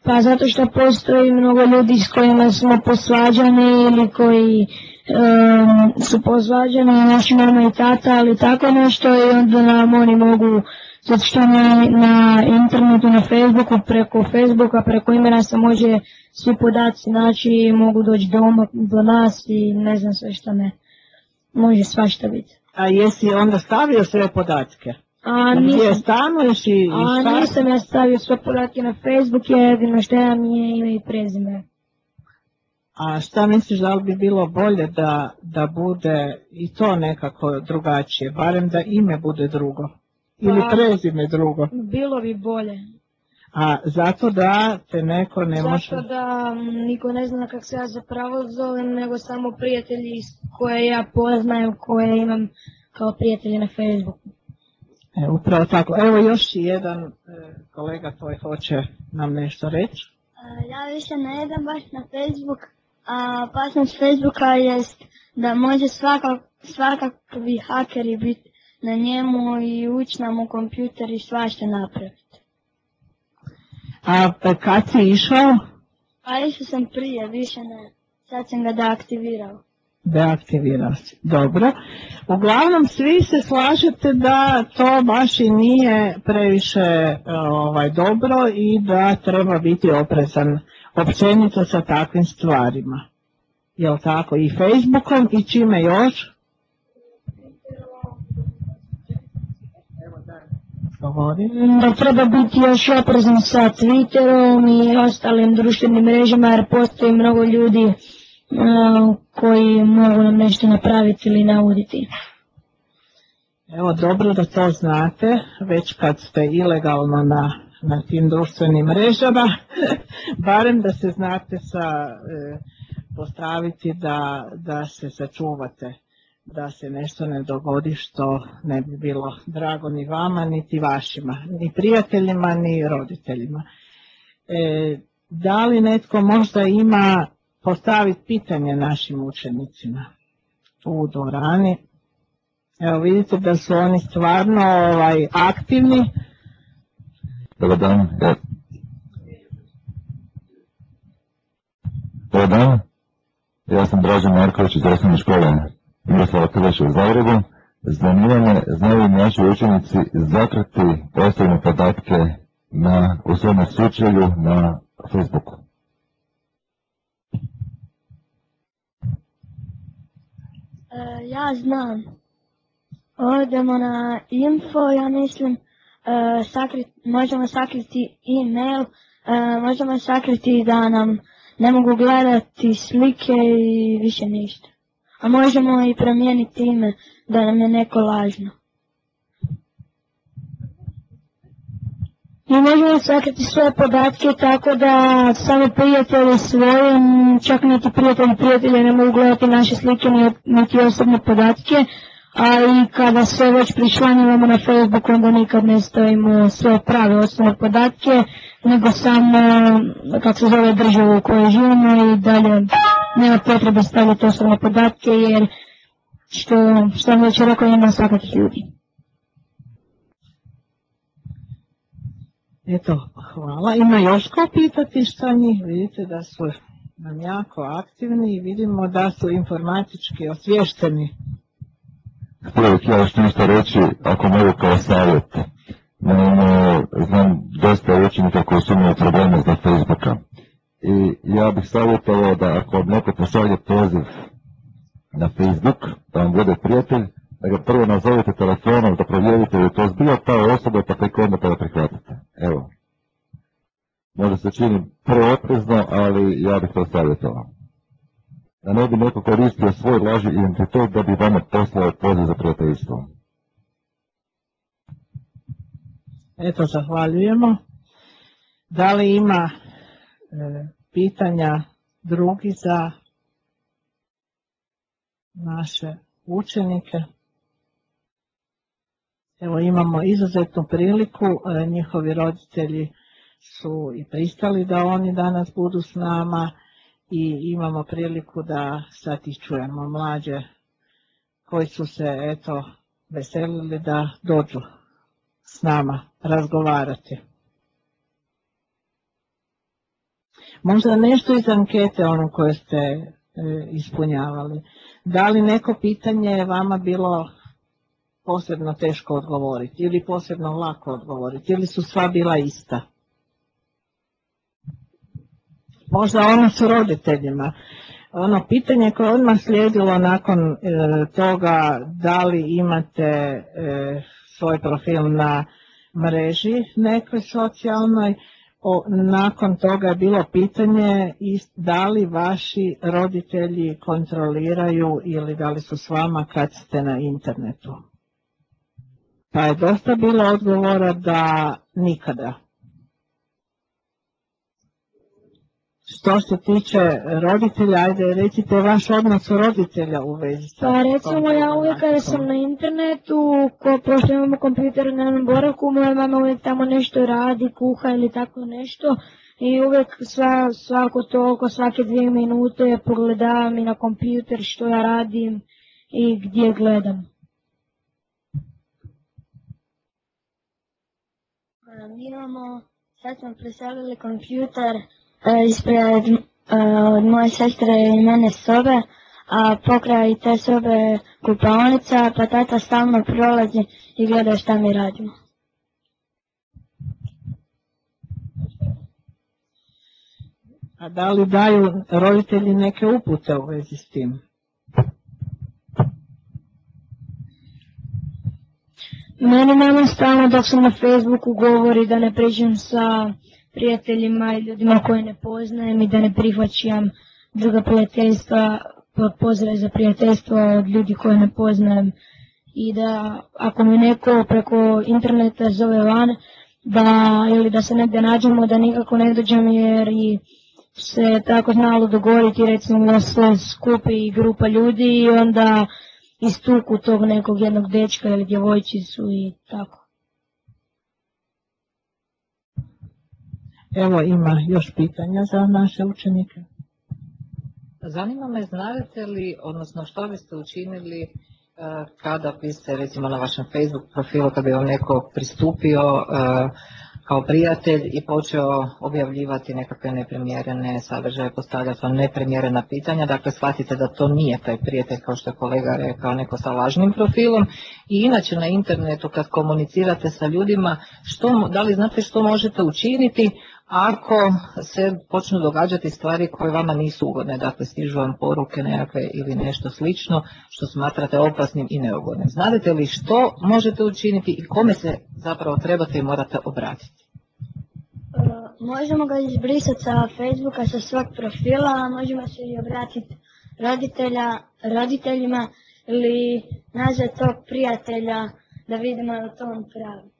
Speaker 8: Pa zato što postoji mnogo ljudi s kojima smo posvađani ili koji su posvađani, naši mama i tata, ali tako nešto i onda nam oni mogu, zato što na internetu, na Facebooku, preko Facebooka, preko imena se može svi podaci naći, mogu doći doma do nas i ne znam sve što ne, može svašta biti.
Speaker 1: A jesi onda stavio sve podatke?
Speaker 8: Nisam.
Speaker 1: Stanuješ i šta?
Speaker 8: Nisam ja stavio sve podatke na Facebook, jedino što ja mi je ime i prezime.
Speaker 1: A šta misliš da li bi bilo bolje da bude i to nekako drugačije, barem da ime bude drugo ili prezime drugo?
Speaker 8: Bilo bi bolje.
Speaker 1: A zato da te neko ne može...
Speaker 8: Zato da niko ne zna kako se ja zapravo zovem, nego samo prijatelji koje ja poznajem, koje imam kao prijatelji na Facebooku.
Speaker 1: Upravo tako. Evo još jedan kolega tvoj hoće nam nešto reći.
Speaker 10: Ja više ne idem baš na Facebook, a opasnost Facebooka jest da može svakakvi hakeri biti na njemu i ući nam u kompjuter i svašta napraviti.
Speaker 1: A kad si išao?
Speaker 10: Pa išao sam prije, više ne. Sad sam ga deaktivirao.
Speaker 1: Deaktivirao si. Dobro. Uglavnom svi se slažete da to baš i nije previše dobro i da treba biti oprezan općenito sa takvim stvarima. Jel tako? I Facebookom i čime još?
Speaker 8: Da treba biti još oprezan sa Twitterom i ostalim društvenim mrežama jer postoji mnogo ljudi koji mogu nam nešto napraviti ili nauditi.
Speaker 1: Evo, dobro da to znate, već kad ste ilegalno na tim društvenim mrežama, barem da se znate postaviti da se sačuvate, da se nešto ne dogodi što ne bi bilo drago ni vama, niti vašima, ni prijateljima, ni roditeljima. Da li netko možda ima postaviti pitanje našim učenicima u dvorani? Evo, vidite da su oni stvarno aktivni.
Speaker 11: Dobar dan. Dobar dan. Ja sam Dražen Marković iz osnovne škole Miroslava Krleša u Zagrebu. Zanima me, znaju li naši učenici zakrati osobne podatke u svom slučaju na Facebooku?
Speaker 10: Ja znam. Odemo na info, ja mislim, možemo sakriti e-mail, možemo sakriti da nam ne mogu gledati slike i više ništa. A možemo i promijeniti ime da nam je neko lažno.
Speaker 8: Mi možemo sakriti svoje podatke tako da samo prijatelji svojim, čak niti prijatelji ne mogu gledati naše slike niti osobne podatke, a i kada se već pričlanjujemo na Facebook, onda nikad ne stavimo svoje prave osobne podatke, nego samo, kako se zove, državu u kojoj živimo i dalje nema potrebe staviti osobne podatke, jer što sam već rekao, ima svakakih ljudi.
Speaker 1: Eto, hvala. Ima još ko pitati šta njih? Vidite da su nam jako aktivni i vidimo da su informatički osviješteni.
Speaker 11: Htio bih ja još nešto reći, ako mogu kao savjet. Znam dosta učenika koji su imali probleme za Facebooka. I ja bih savjetovao da ako neko pošalje poziv na Facebook, da vam bude prijatelj, da ga prvo nazovete telefonom, da provjerite da je to zbilja ta osoba, pa tek onda da prihvatite. Evo. Možda se čini preoprezno, ali ja bih to savjetovao. Da ne bi neko koristio svoj lažni identitet da bi vama poslao poziv za prijateljstvo.
Speaker 1: Eto, zahvaljujemo. Da li ima pitanja drugi za naše učenike? Evo, imamo izuzetnu priliku, njihovi roditelji su i pristali da oni danas budu s nama i imamo priliku da sad ih čujemo, mlađe koji su se eto veselili da dođu s nama razgovarati. Možda nešto iz ankete ono koje ste ispunjavali. Da li neko pitanje je vama bilo posebno teško odgovoriti ili posebno lako odgovoriti ili su sva bila ista? Možda ono s roditeljima. Ono pitanje koje je odmah slijedilo nakon toga, da li imate svoj profil na mreži nekoj socijalnoj, nakon toga je bilo pitanje da li vaši roditelji kontroliraju ili da li su s vama kad ste na internetu. Pa je dosta bilo odgovora da nikada. Što se tiče roditelja, ajde recite vaš odnos roditelja u vezi sa...
Speaker 8: Pa recimo ja uvijek kada sam na internetu, pošto imamo kompjuter na boravku, moja mama uvijek tamo nešto radi, kuha ili tako nešto i uvijek svako toliko, svake 2 minute pogledavam i na kompjuter što ja radim i gdje gledam.
Speaker 10: Sad smo preselili kompjuter ispred od moje sestre i mene sobe, a pokraj te sobe kupaonica, pa tata stalno prolazi i gleda šta mi radimo.
Speaker 1: A da li daju roditelji neke upute u vezi s tim?
Speaker 8: Meni mama stalno dok sam na Facebooku govori da ne pričam sa prijateljima i ljudima koje ne poznajem i da ne prihvaćam druga prijateljstva, pozdrav za prijateljstvo od ljudi koje ne poznajem i da ako mi neko preko interneta zove van, ili da se negdje nađemo, da nikako ne dođem jer i se tako znalo dogoditi, recimo da se skupi grupa ljudi i onda istuku tog nekog jednog dečka ili djevojčicu i tako.
Speaker 1: Evo ima još pitanja za naše učenike.
Speaker 4: Zanima me, znate li, odnosno što biste učinili kada biste recimo na vašem Facebook profilu, kada bi vam neko pristupio kao prijatelj i počeo objavljivati nekakve neprimjerene sadržaje, postavljati vam neprimjerena pitanja, dakle shvatite da to nije taj prijatelj kao što je kolega rekao, neko sa lažnim profilom. I inače na internetu kad komunicirate sa ljudima, da li znate što možete učiniti ako se počnu događati stvari koje vama nisu ugodne, dakle stižu vam poruke nekakve ili nešto slično što smatrate opasnim i neugodnim. Znate li što možete učiniti i kome se zapravo trebate i morate obratiti?
Speaker 10: Možemo ga izbrisati sa Facebooka, sa svog profila, a možemo se i obratiti roditeljima ili nazvati tog prijatelja da vidimo da to on pravi.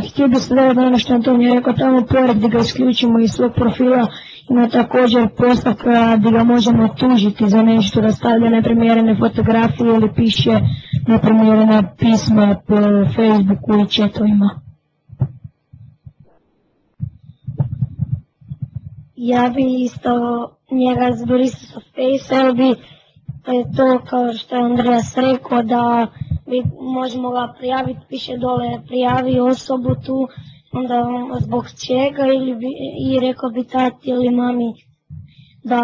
Speaker 8: Htio bih se dodati ono što Antonio rekao, tamo pored gdje ga isključimo iz svog profila ima također postavka gdje ga možemo tužiti za nešto, da stavlja neprimjerene fotografije ili piše neprimjerena pisma po Facebooku i chatovima.
Speaker 10: Ja bi isto njega zbrisao sa Face, ali bi to kao što je Andreas rekao da možemo ga prijaviti, piše dole prijavi osobu tu, onda zbog čega i rekao bi tati ili mami da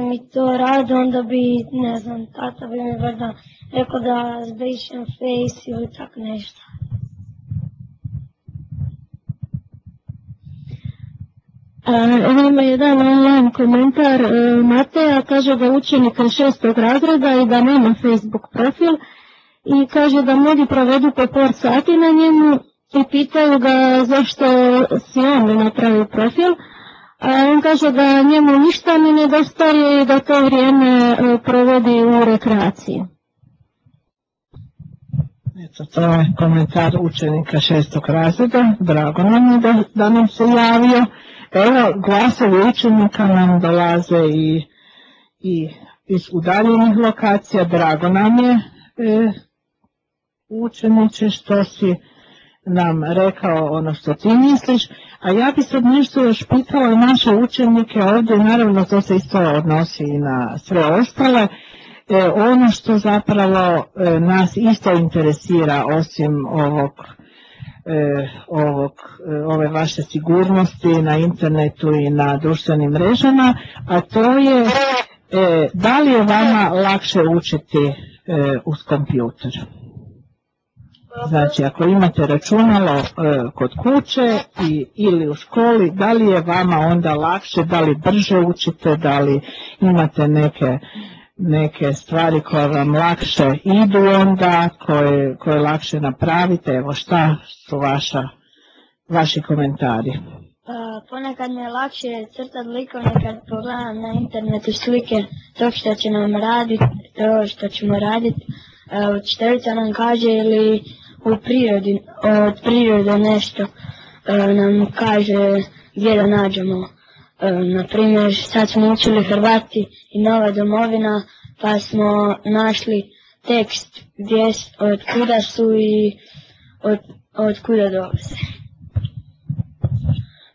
Speaker 10: mi to rade, onda bi, ne znam, tata bi mi vrda rekao da zbrišem Face ili tako nešto.
Speaker 8: Evo ima jedan online komentar Mateja, kaže da je učenik 6. razreda i da nema Facebook profil i kaže da mnogi provedu po par sati na njemu i pitaju ga zašto si on ne napravi profil, a on kaže da njemu ništa ne nedostaje i da to vrijeme provodi u rekreaciji.
Speaker 1: Eto, to je komentar učenika 6. razreda, drago nam je da nam se javio. Evo, glasovi učenika nam dolaze i iz udaljenih lokacija, drago nam je učeniče što si nam rekao ono što ti misliš, a ja bi sad nešto još pitala naše učenike ovdje, naravno to se isto odnosi i na sve ostale, ono što zapravo nas isto interesira osim ove vaše sigurnosti na internetu i na društvenim mrežama, a to je da li je vama lakše učiti uz kompjuter? Znači, ako imate računalo kod kuće ili u školi, da li je vama onda lakše, da li brže učite, da li imate neke stvari koje vam lakše idu onda, koje lakše napravite, evo šta su vaši komentari?
Speaker 10: Ponekad mi je lakše crtati likove kad pogledam na internetu slike to što će nam raditi, to što ćemo raditi, učiteljica nam kaže ili od prirode nešto nam kaže gdje da nađemo. Naprimjer, sad smo učili Hrvati i Nova domovina, pa smo našli tekst od kuda su i od kuda dolaze.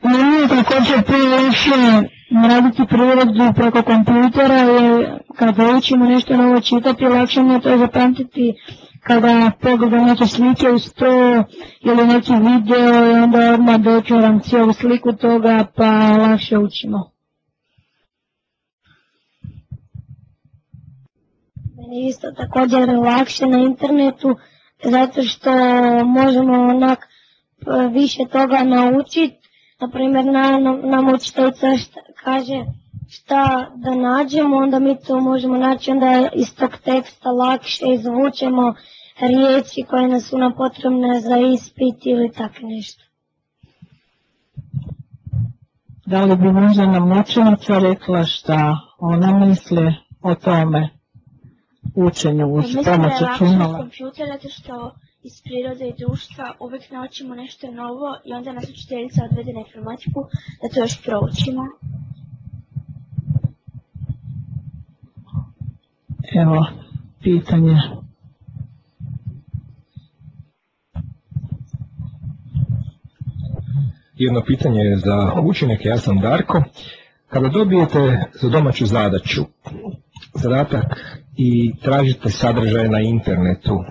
Speaker 8: Meni je također lakše raditi prirodu preko kompjutera, jer kada učimo nešto novo čitati, lakše mi je to zapamtiti kada pogledam neke slike uz to ili neki video i onda odmah dočuram cijelu sliku toga pa lakše učimo. Meni isto također lakše na internetu zato što možemo više toga naučiti. Naprimjer, nam učiteljica kaže šta da nađemo, onda mi to možemo naći, onda iz tog teksta lakše izvučemo riječi koje nas su nam potrebne za ispit ili tako nešto.
Speaker 1: Da li bi možda nam učenica rekla šta ona misli o tome učenju uz pomoć računala?
Speaker 10: Mislim da je lakše kompjuter zato što iz prirode i društva uvijek naučimo nešto novo i onda nas učiteljica odvede na informatiku da to još proučimo.
Speaker 1: Evo, pitanje.
Speaker 12: Jedno pitanje je za učenike, ja sam Darko. Kada dobijete za domaću zadatak i tražite sadržaje na internetu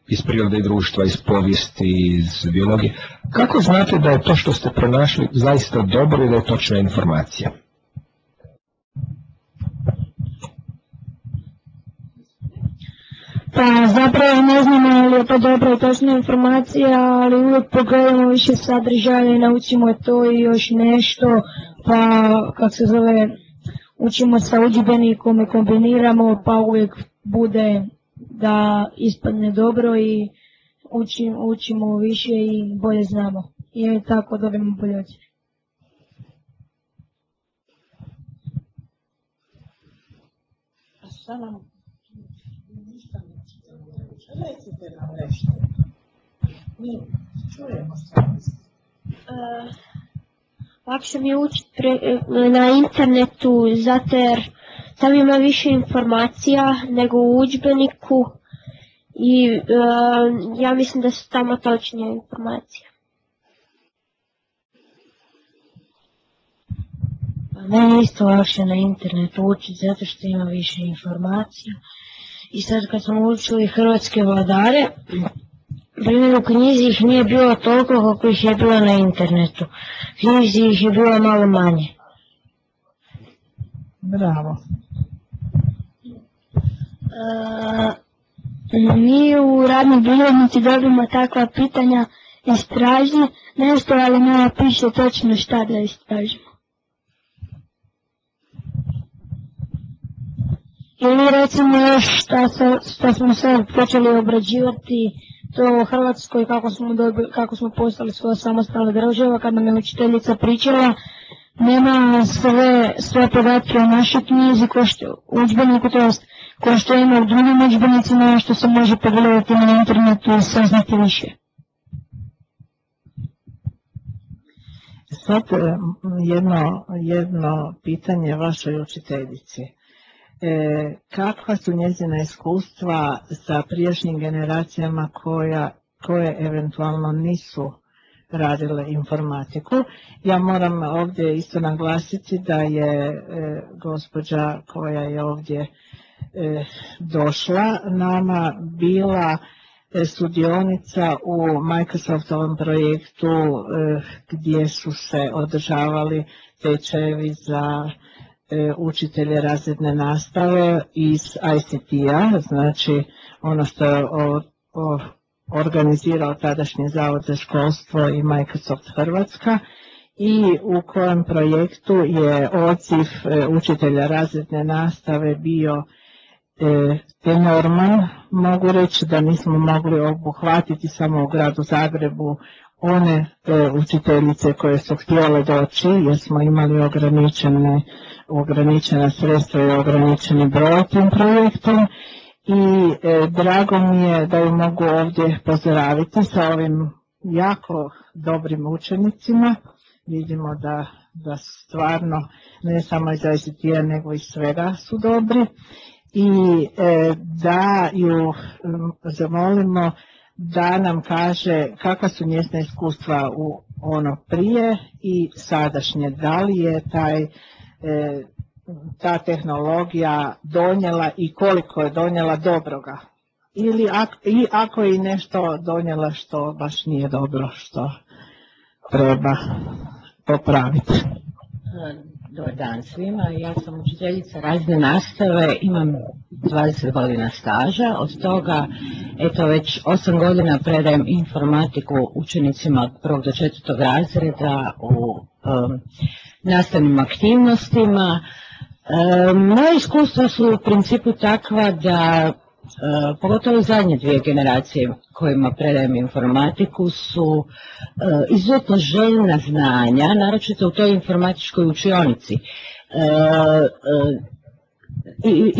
Speaker 12: iz prirode i društva, iz povijesti, iz biologije, kako znate da je to što ste pronašli zaista dobro i da je točna informacija?
Speaker 8: Pa zapravo ne znamo je li je to dobra i točna informacija, ali uvijek pogledamo više sadržaja i naučimo to i još nešto, pa kako se zove, učimo sa udžbenikom i kombiniramo, pa uvijek bude da ispadne dobro i učimo više i bolje znamo. I tako dobijemo bolje ocjene.
Speaker 1: A šta nam? Recite nam nešto. Mi čujemo što mislite.
Speaker 10: Lakše mi je učiti na internetu zato jer tam ima više informacija nego u udžbeniku i ja mislim da su tamo točnije informacije.
Speaker 8: Meni je isto lakše na internetu učiti zato što ima više informacija. I sad kad smo učili hrvatske vladare, primjer u knjizi ih nije bilo toliko koliko ih je bilo na internetu. Knjizi ih je bilo malo manje.
Speaker 1: Bravo.
Speaker 10: Mi u radnoj bilježnici dobimo takva pitanja, istraži nešto, ali ne piše točno šta da istražimo.
Speaker 8: Ili recimo još što smo sad počeli obrađivati to u Hrvatskoj, kako smo postali svoja samostalna država, kad nam je učiteljica pričala, nema sve podatke o našoj knjizi, udžbeniku, to jest ko što ima u drugim udžbenicima, što se može pogledati na internetu i saznati više.
Speaker 1: Sad jedno pitanje vašoj učiteljici. Kakva su njezina iskustva sa prijašnjim generacijama koje eventualno nisu radile informatiku? Ja moram ovdje isto naglasiti da je gospođa koja je ovdje došla nama bila sudionica u Microsoftovom projektu gdje su se održavali tečajevi za učitelje razredne nastave iz ICT-a, znači ono što je organizirao tadašnji Zavod za školstvo i Microsoft Hrvatska, i u kojem projektu je odziv učitelja razredne nastave bio enorman. Mogu reći da nismo mogli obuhvatiti samo u gradu Zagrebu one učiteljice koje su htjele doći, jer smo imali ograničena sredstva i ograničeni broj tim projektom, i drago mi je da ju mogu ovdje pozdraviti sa ovim jako dobrim učenicima. Vidimo da stvarno ne samo iz ICT-a nego i svega su dobri, i da ju zamolimo da nam kaže kakva su njezina iskustva u ono prije i sadašnje, da li je ta tehnologija donijela i koliko je donijela dobroga, ili ako je nešto donijela što baš nije dobro, što treba popraviti.
Speaker 13: Dobar dan svima, ja sam učiteljica razredne nastave, imam 20 godina staža, od toga eto već 8 godina predajem informatiku učenicima od 1. do 4. razreda u nastavnim aktivnostima. Moje iskustva su u principu takva da pogotovo zadnje dvije generacije kojima predajem informatiku su izuzetno željna znanja, naročito u toj informatičkoj učionici.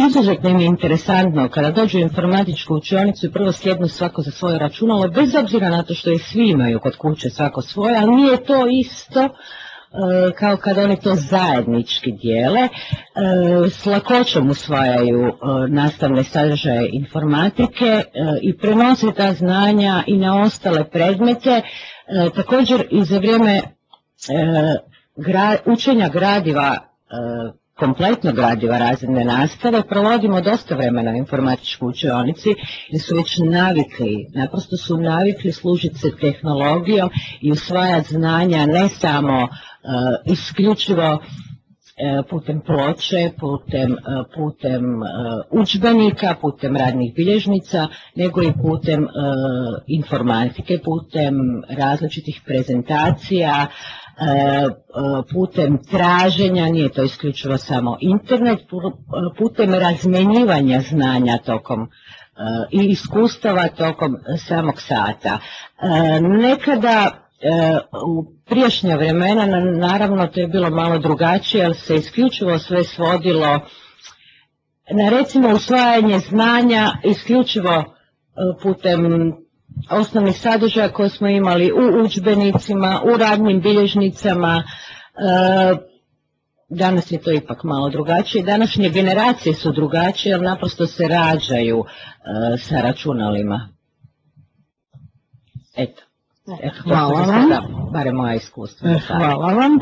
Speaker 13: Izuzetno im je interesantno kada dođu u informatičku učionicu i prvo sjednu svako za svoje računalo, bez obzira na to što ih svi imaju kod kuće svako svoje, ali nije to isto kao kada oni to zajednički dijele, s lakoćom usvajaju nastavne sadržaje informatike i prenose ta znanja i na ostale predmete. Također i za vrijeme učenja gradiva, kompletnog gradiva razredne nastave, provodimo dosta vremena u informatičkoj učionici jer su već navikli, naprosto su navikli služiti se tehnologijom i usvajati znanja ne samo isključivo putem ploče, putem udžbenika, putem radnih bilježnica, nego i putem informatike, putem različitih prezentacija, putem traženja, nije to isključivo samo internet, putem razmjenjivanja znanja tokom i iskustava tokom samog sata. Nekada u prijašnja vremena, naravno to je bilo malo drugačije, ali se isključivo sve svodilo na recimo usvajanje znanja isključivo putem osnovnih sadržaja koje smo imali u udžbenicima, u radnim bilježnicama. Danas je to ipak malo drugačije. Današnje generacije su drugačije, ali naprosto se rađaju sa računalima. Eto.
Speaker 1: Hvala vam.
Speaker 13: Barem moja iskustva.
Speaker 1: Hvala vam.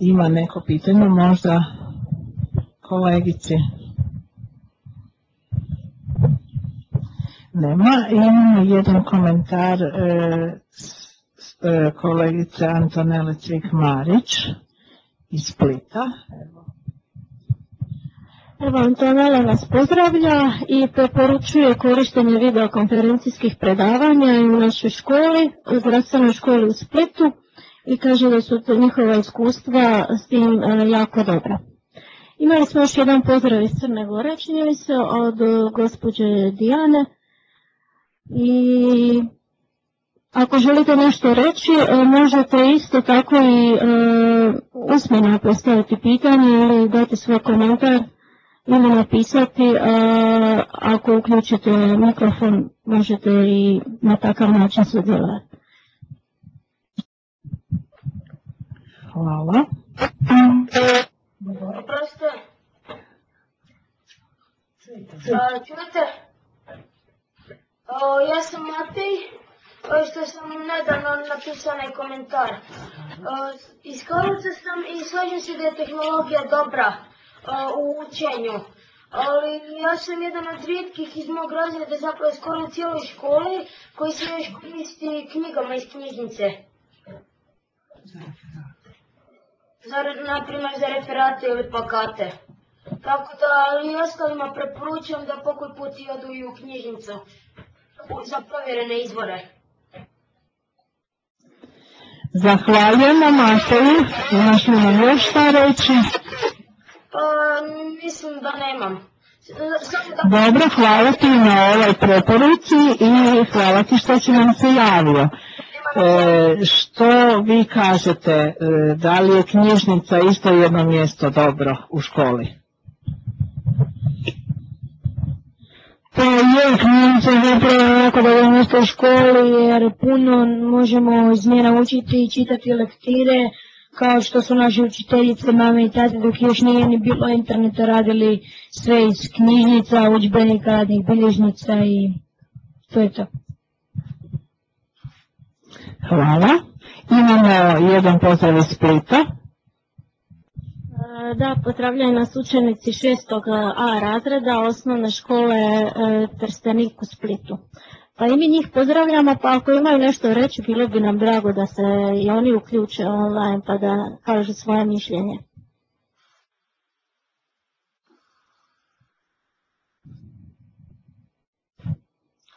Speaker 1: Ima neko pitanje možda kolegici? Nema. Imamo jedan komentar kolegice Antonele Cvik-Marić iz Splita.
Speaker 3: Evo, Antonela vas pozdravlja i preporučuje korištenje videokonferencijskih predavanja u našoj školi, u zdravstvenoj školi u Splitu, i kaže da su njihova iskustva s tim jako dobra. Imali smo još jedan pozdrav iz Crne Gore, čini mi se, od gospođe Dijane. I ako želite nešto reći, možete isto tako i usmeno postaviti pitanje ili dati svoj komentar ili napisati. Ako uključite mikrofon, možete i na takav način sudjelovati.
Speaker 1: Hvala.
Speaker 10: Oprostite. Čujete? Ja sam Matej, što sam nedavno napisao onaj komentar. Iz Karlovca sam i slažem se da je tehnologija dobra u učenju, ali ja sam jedan od rijetkih iz mog razreda, zapravo skoro u cijeloj školi, koji se još koristi knjigama iz knjižnice. Naprimjer za referate ili plakate. Tako da i ostalima preporučujem da pokoj put i odu i u knjižnicu za provjerene izvore.
Speaker 1: Zahvaljujemo, Mateju. Imaš li nam još šta reći?
Speaker 10: Mislim da nemam.
Speaker 1: Dobro, hvala ti na ovoj preporuci i hvala ti što si nam se javio. Što vi kažete, da li je knjižnica isto jedno mjesto dobro u školi?
Speaker 8: Pa je, knjižnica je zapravo jako dobro mjesto u školi jer puno možemo iz nje naučiti i čitati lektire kao što su naše učiteljice, mame i tate, dok još nije ni bilo interneta, radili sve iz knjižnica, udžbenika, radnih bilježnica i to je to.
Speaker 1: Hvala. Imamo jedan pozdrav iz Splita.
Speaker 3: Da, pozdravljaju nas učenici 6. A razreda osnovne škole Trstenik u Splitu. Pa i mi njih pozdravljamo, pa ako imaju nešto reći, bilo bi nam drago da se i oni uključe online pa da kažu svoje mišljenje.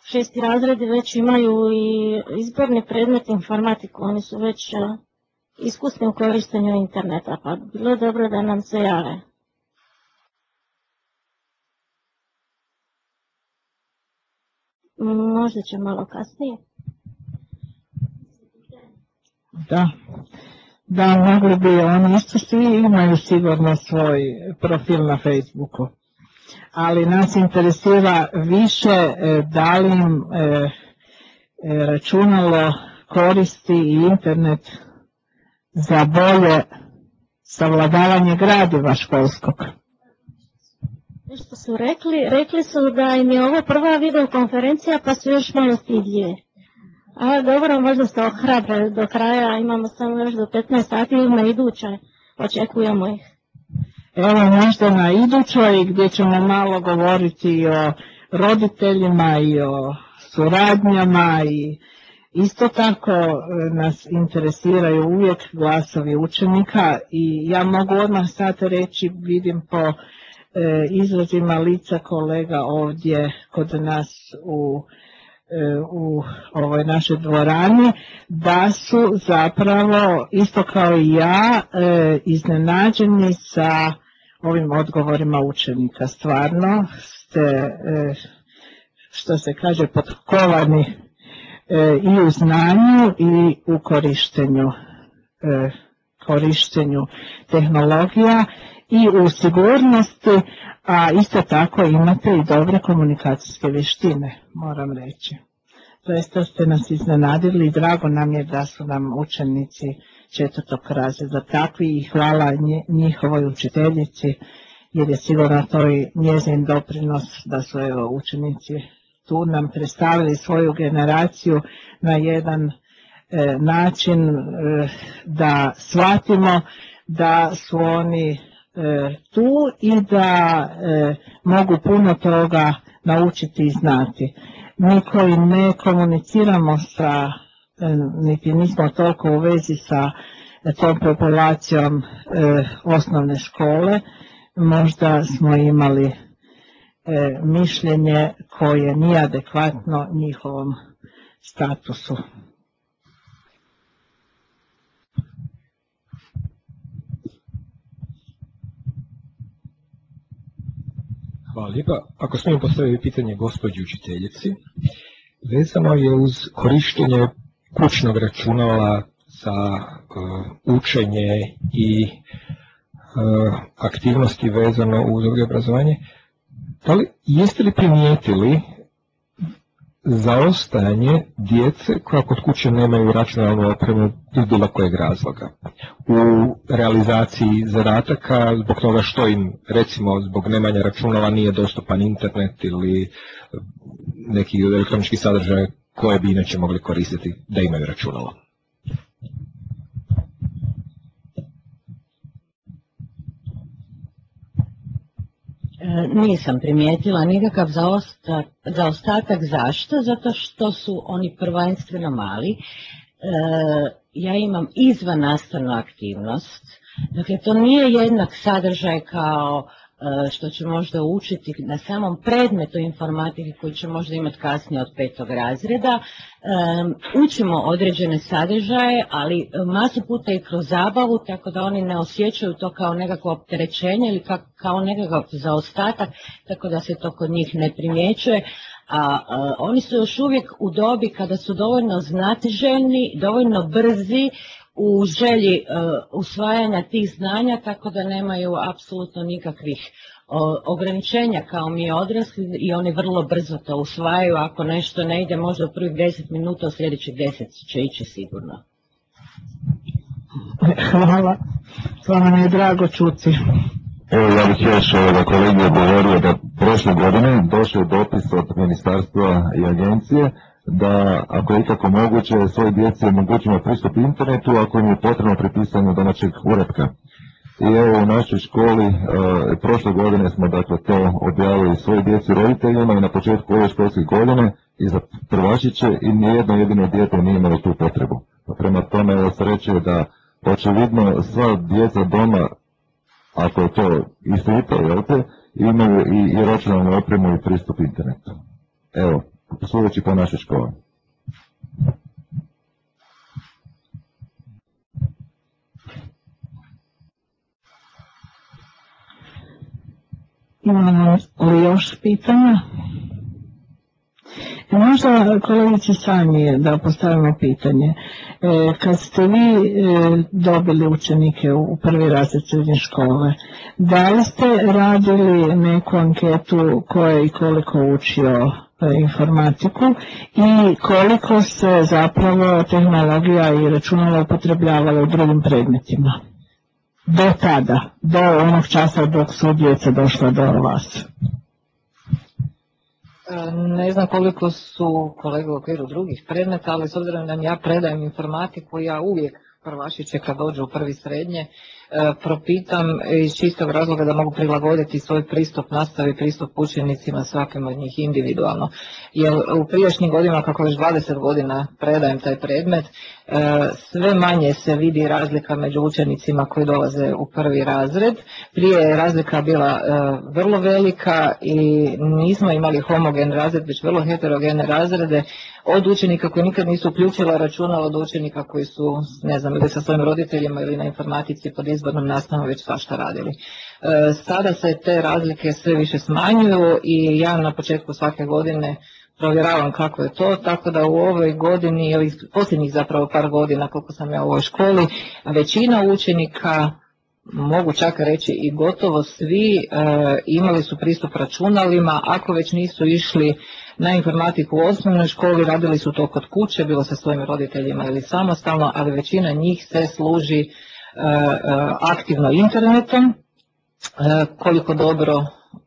Speaker 3: Šesti razredi već imaju i izborni predmet informatiku, oni su već iskusni u korištenju interneta, pa bilo je dobro da nam se jave. Možda će malo kasnije.
Speaker 1: Da. da mogli bi oni isto svi imaju sigurno svoj profil na Facebooku. Ali nas interesira više da li im računalo koristi i internet za bolje savladavanje gradiva školskog.
Speaker 3: Nešto su rekli su da im je ovo prva videokonferencija pa su još malo stidljivi. A dobro, možda ste ohrabre do kraja, imamo samo još do 15 sati ili na idućoj, očekujemo ih.
Speaker 1: Evo možda na idućoj gdje ćemo malo govoriti o roditeljima i o suradnjama i isto tako nas interesiraju uvijek glasovi učenika i ja mogu odmah sad reći, vidim po izrazima lica kolega ovdje kod nas u ovoj našoj dvorani, da su zapravo, isto kao i ja, iznenađeni sa ovim odgovorima učenika. Stvarno ste, što se kaže, potkovani i u znanju i u korištenju tehnologija i u sigurnosti, a isto tako imate i dobre komunikacijske vještine, moram reći. Zaista ste nas iznenadili i drago nam je da su nam učenici 4. razreda takvi i hvala njihovoj učiteljici, jer je sigurno to i njezin doprinos da su učenici tu nam predstavili svoju generaciju na jedan način da shvatimo da su oni tu i da mogu puno toga naučiti i znati. Mi koji ne komuniciramo sa, niti nismo toliko u vezi sa tom populacijom osnovne škole, možda smo imali mišljenje koje nije adekvatno njihovom statusu.
Speaker 12: Hvala lijepa. Ako smijem postaviti pitanje gospođi učiteljici, vezano je uz korištenje kućnog računala za učenje i aktivnosti vezano uz odgoj i obrazovanje. Jeste li primijetili zaostajanje djece koja kod kuće nemaju računalnu opremu iz bilo kojeg razloga u realizaciji zadataka zbog toga što im, recimo, zbog nemanja računala nije dostupan internet ili neki elektronički sadržaj koje bi inače mogli koristiti da imaju računalo?
Speaker 13: Nisam primijetila nikakav zaostatak. Zašto? Zato što su oni prvenstveno mali. Ja imam izvan nastavnu aktivnost. Dakle, to nije jednak sadržaj kao što će možda učiti na samom predmetu informatike koji će možda imati kasnije od 5. razreda. Učimo određene sadržaje, ali masu puta i kroz zabavu, tako da oni ne osjećaju to kao nekakvo opterećenje ili kao nekakav zaostatak, tako da se to kod njih ne primjećuje. A oni su još uvijek u dobi kada su dovoljno znatiželjni, dovoljno brzi u želji usvajanja tih znanja, tako da nemaju apsolutno nikakvih ograničenja kao mi odrasli i oni vrlo brzo to usvajaju. Ako nešto ne ide možda u prvih 10 minuta, u sljedećih 10 će ići sigurno.
Speaker 1: Hvala, to nam je drago čuti.
Speaker 11: Evo, ja bih još kolegi govorio da prošle godine došao je dopis od ministarstva i agencije da ako je ikako moguće svoje djeci omogućimo pristup internetu ako im je potrebno prepisanje domaćeg uratka. I evo u našoj školi prošle godine smo dakle to objavili svoj djeci roditeljima i na početku ove školske godine i za prvašiće i nijedno jedino dijete nije imalo tu potrebu. Prema tome evo sreće da očevidno sva djeca doma, ako je to istinito, imaju i računalnu opremu i pristup internetu. Evo, sudeći po našoj školi.
Speaker 1: Imamo li još pitanja? Možda kolegici Sanji da postavimo pitanje. Kad ste vi dobili učenike u prvi razred srednje škole, da li ste radili neku anketu ko je i koliko učio informatiku i koliko se zapravo tehnologija i računala upotrebljavalo u drugim predmetima? Do tada, do onog časa dok su djeca došla do vas.
Speaker 4: Ne znam koliko su kolege u okviru drugih predmeta, ali s obzirom da ja predajem informatiku, ja uvijek prvašiće kad dođu u prvi srednje, propitam iz čistog razloga da mogu prilagoditi svoj pristup nastavi, pristup učenicima svakim od njih individualno. Jer u prijašnjim godinama, kako već 20 godina predajem taj predmet, sve manje se vidi razlika među učenicima koji dolaze u prvi razred. Prije je razlika bila vrlo velika i nismo imali homogen razred, već vrlo heterogene razrede, od učenika koji nikad nisu uključila računalo do učenika koji su, ne znam, ili sa svojim roditeljima ili na informatici pod izbornom nastavom već svašta radili. Sada se te razlike sve više smanjuju i ja na početku svake godine provjeravam kako je to, tako da u ovoj godini, ovih posljednjih zapravo par godina koliko sam ja u ovoj školi, većina učenika, mogu čak reći i gotovo svi, imali su pristup računalima, ako već nisu išli na informatiku u osnovnoj školi, radili su to kod kuće, bilo sa svojim roditeljima ili samostalno, ali većina njih se služi aktivno internetom, koliko dobro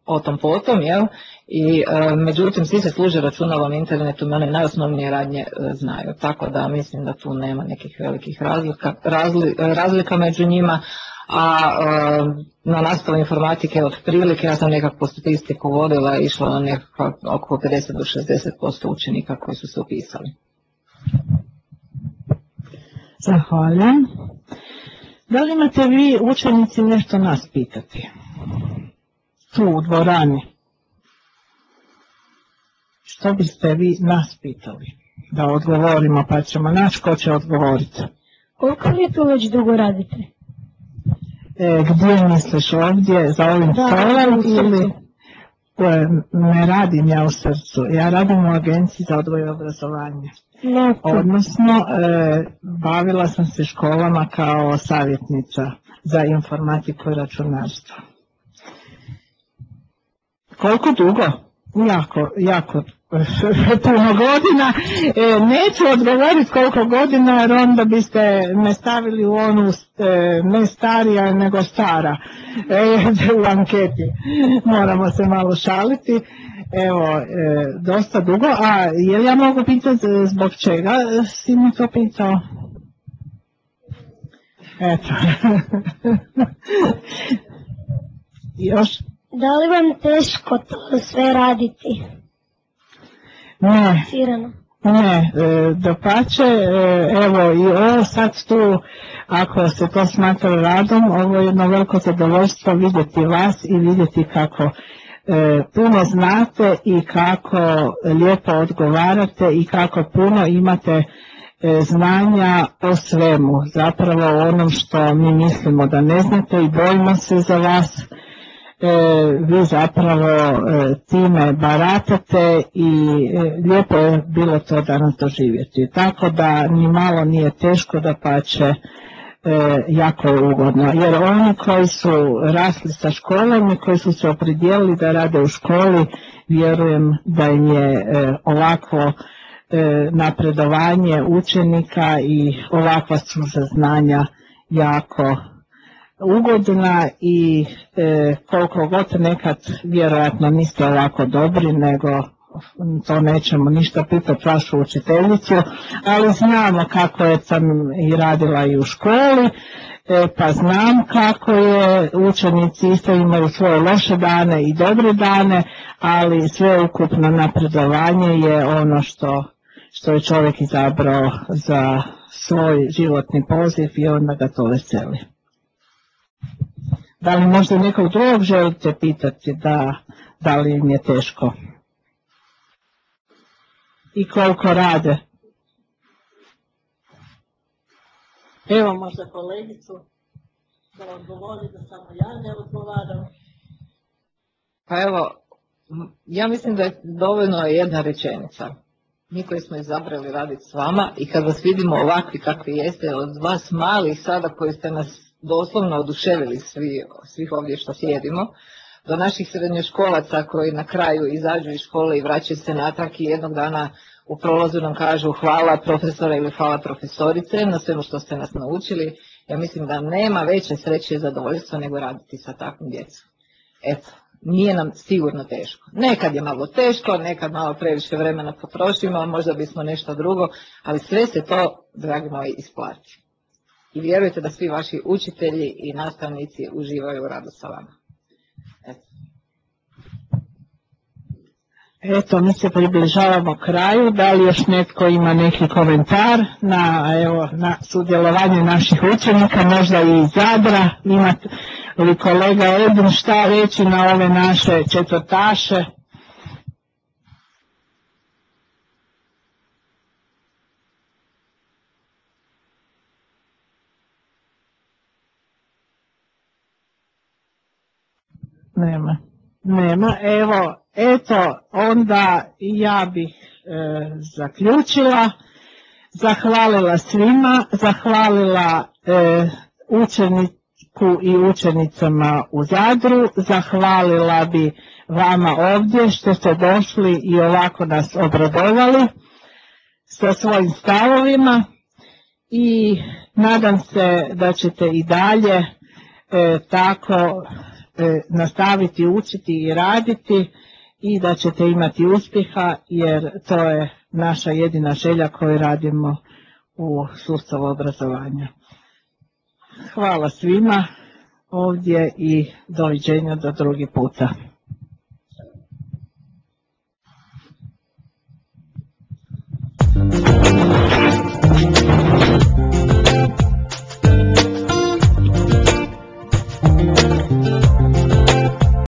Speaker 4: o tom potom, jel? I međutim svi se služe računalom, internetom i one najosnovnije radnje znaju, tako da mislim da tu nema nekih velikih razlika među njima, a na nastavu informatike otprilike, ja sam nekakvu statistiku vodila, išlo na nekako oko 50 do 60% učenika koji su se upisali.
Speaker 1: Zahvaljujem. Da li imate vi učenici nešto nas pitati? Tu u dvorani. Što biste vi nas pitali? Da odgovorimo, pa ćemo naći ko će odgovoriti.
Speaker 8: Koliko vi tu već dugo radite?
Speaker 1: Gdje misliš, ovdje, za ovim stolom ili... Ne radim ja u srcu, ja radim u Agenciji za odgoj i obrazovanje. Odnosno, bavila sam se školama kao savjetnica za informatiku i računarstvo. Koliko dugo? Jako puno godina. Neću odgovoriti koliko godina, jer onda biste me stavili u onu ne starija nego stara u anketi. Moramo se malo šaliti. Evo, dosta dugo. A je ja mogu pitati zbog čega si mi to pitao? Eto. Još?
Speaker 8: Da li vam teško to sve raditi?
Speaker 1: Ne, dapače, evo i ovo sad tu, ako se to smatra radom, ovo je jedno veliko zadovoljstvo vidjeti vas i vidjeti kako puno znate i kako lijepo odgovarate i kako puno imate znanja o svemu, zapravo o onom što mi mislimo da ne znate i bojimo se za vas. Vi zapravo time baratate i lijepo je bilo to danas doživjeti. Tako da ni malo nije teško, dapače jako je ugodno. Jer oni koji su rasli sa školom i koji su se opredijelili da rade u školi, vjerujem da im je ovako napredovanje učenika i ovakva stručna znanja jako ugodna i koliko god nekad vjerojatno niste ovako dobri, nego to nećemo ništa pitati vašu učiteljicu, ali znamo kako je sam i radila i u školi, pa znam kako je, učenici isto imaju svoje loše dane i dobre dane, ali sveukupno napredovanje je ono što je čovjek izabrao za svoj životni poziv i onda ga to veseli. Da li možda nekog drugog želite pitati da li im je teško? I koliko rade? Evo možda kolegicu da odgovori, da samo ja ne odgovaram.
Speaker 4: Pa evo, ja mislim da je dovoljno jedna rečenica. mi koji smo izabrali raditi s vama i kad vas vidimo ovakvi kakvi jeste, od vas malih sada koji ste nas doslovno oduševili svih ovdje što sjedimo, do naših srednjoškolaca koji na kraju izađu iz škole i vraćaju se natrag i jednog dana u prolazu nam kažu hvala profesora ili hvala profesorice na svemu što ste nas naučili. Ja mislim da nema veće sreće i zadovoljstva nego raditi sa takvom djecom. Eto, nije nam sigurno teško. Nekad je malo teško, nekad malo previše vremena potrošimo, možda bismo nešto drugo, ali sve se to, dragi moji, isplati. I vjerujte da svi vaši učitelji i nastavnici uživaju u radu sa vama.
Speaker 1: Eto, mi se približavamo kraju. Da li još netko ima neki komentar na sudjelovanje naših učenika, možda i iz Zadra? Ima li kolega Edin šta reći na ove naše četvrtaše? Nema. Eto, onda ja bih zaključila, zahvalila svima, zahvalila učeniku i učenicama u Zadru, zahvalila bi vama ovdje što ste došli i ovako nas obradovali sa svojim stavovima i nadam se da ćete i dalje tako nastaviti učiti i raditi i da ćete imati uspjeha, jer to je naša jedina želja koju radimo u sustavu obrazovanja. Hvala svima ovdje i doviđenja do drugi puta.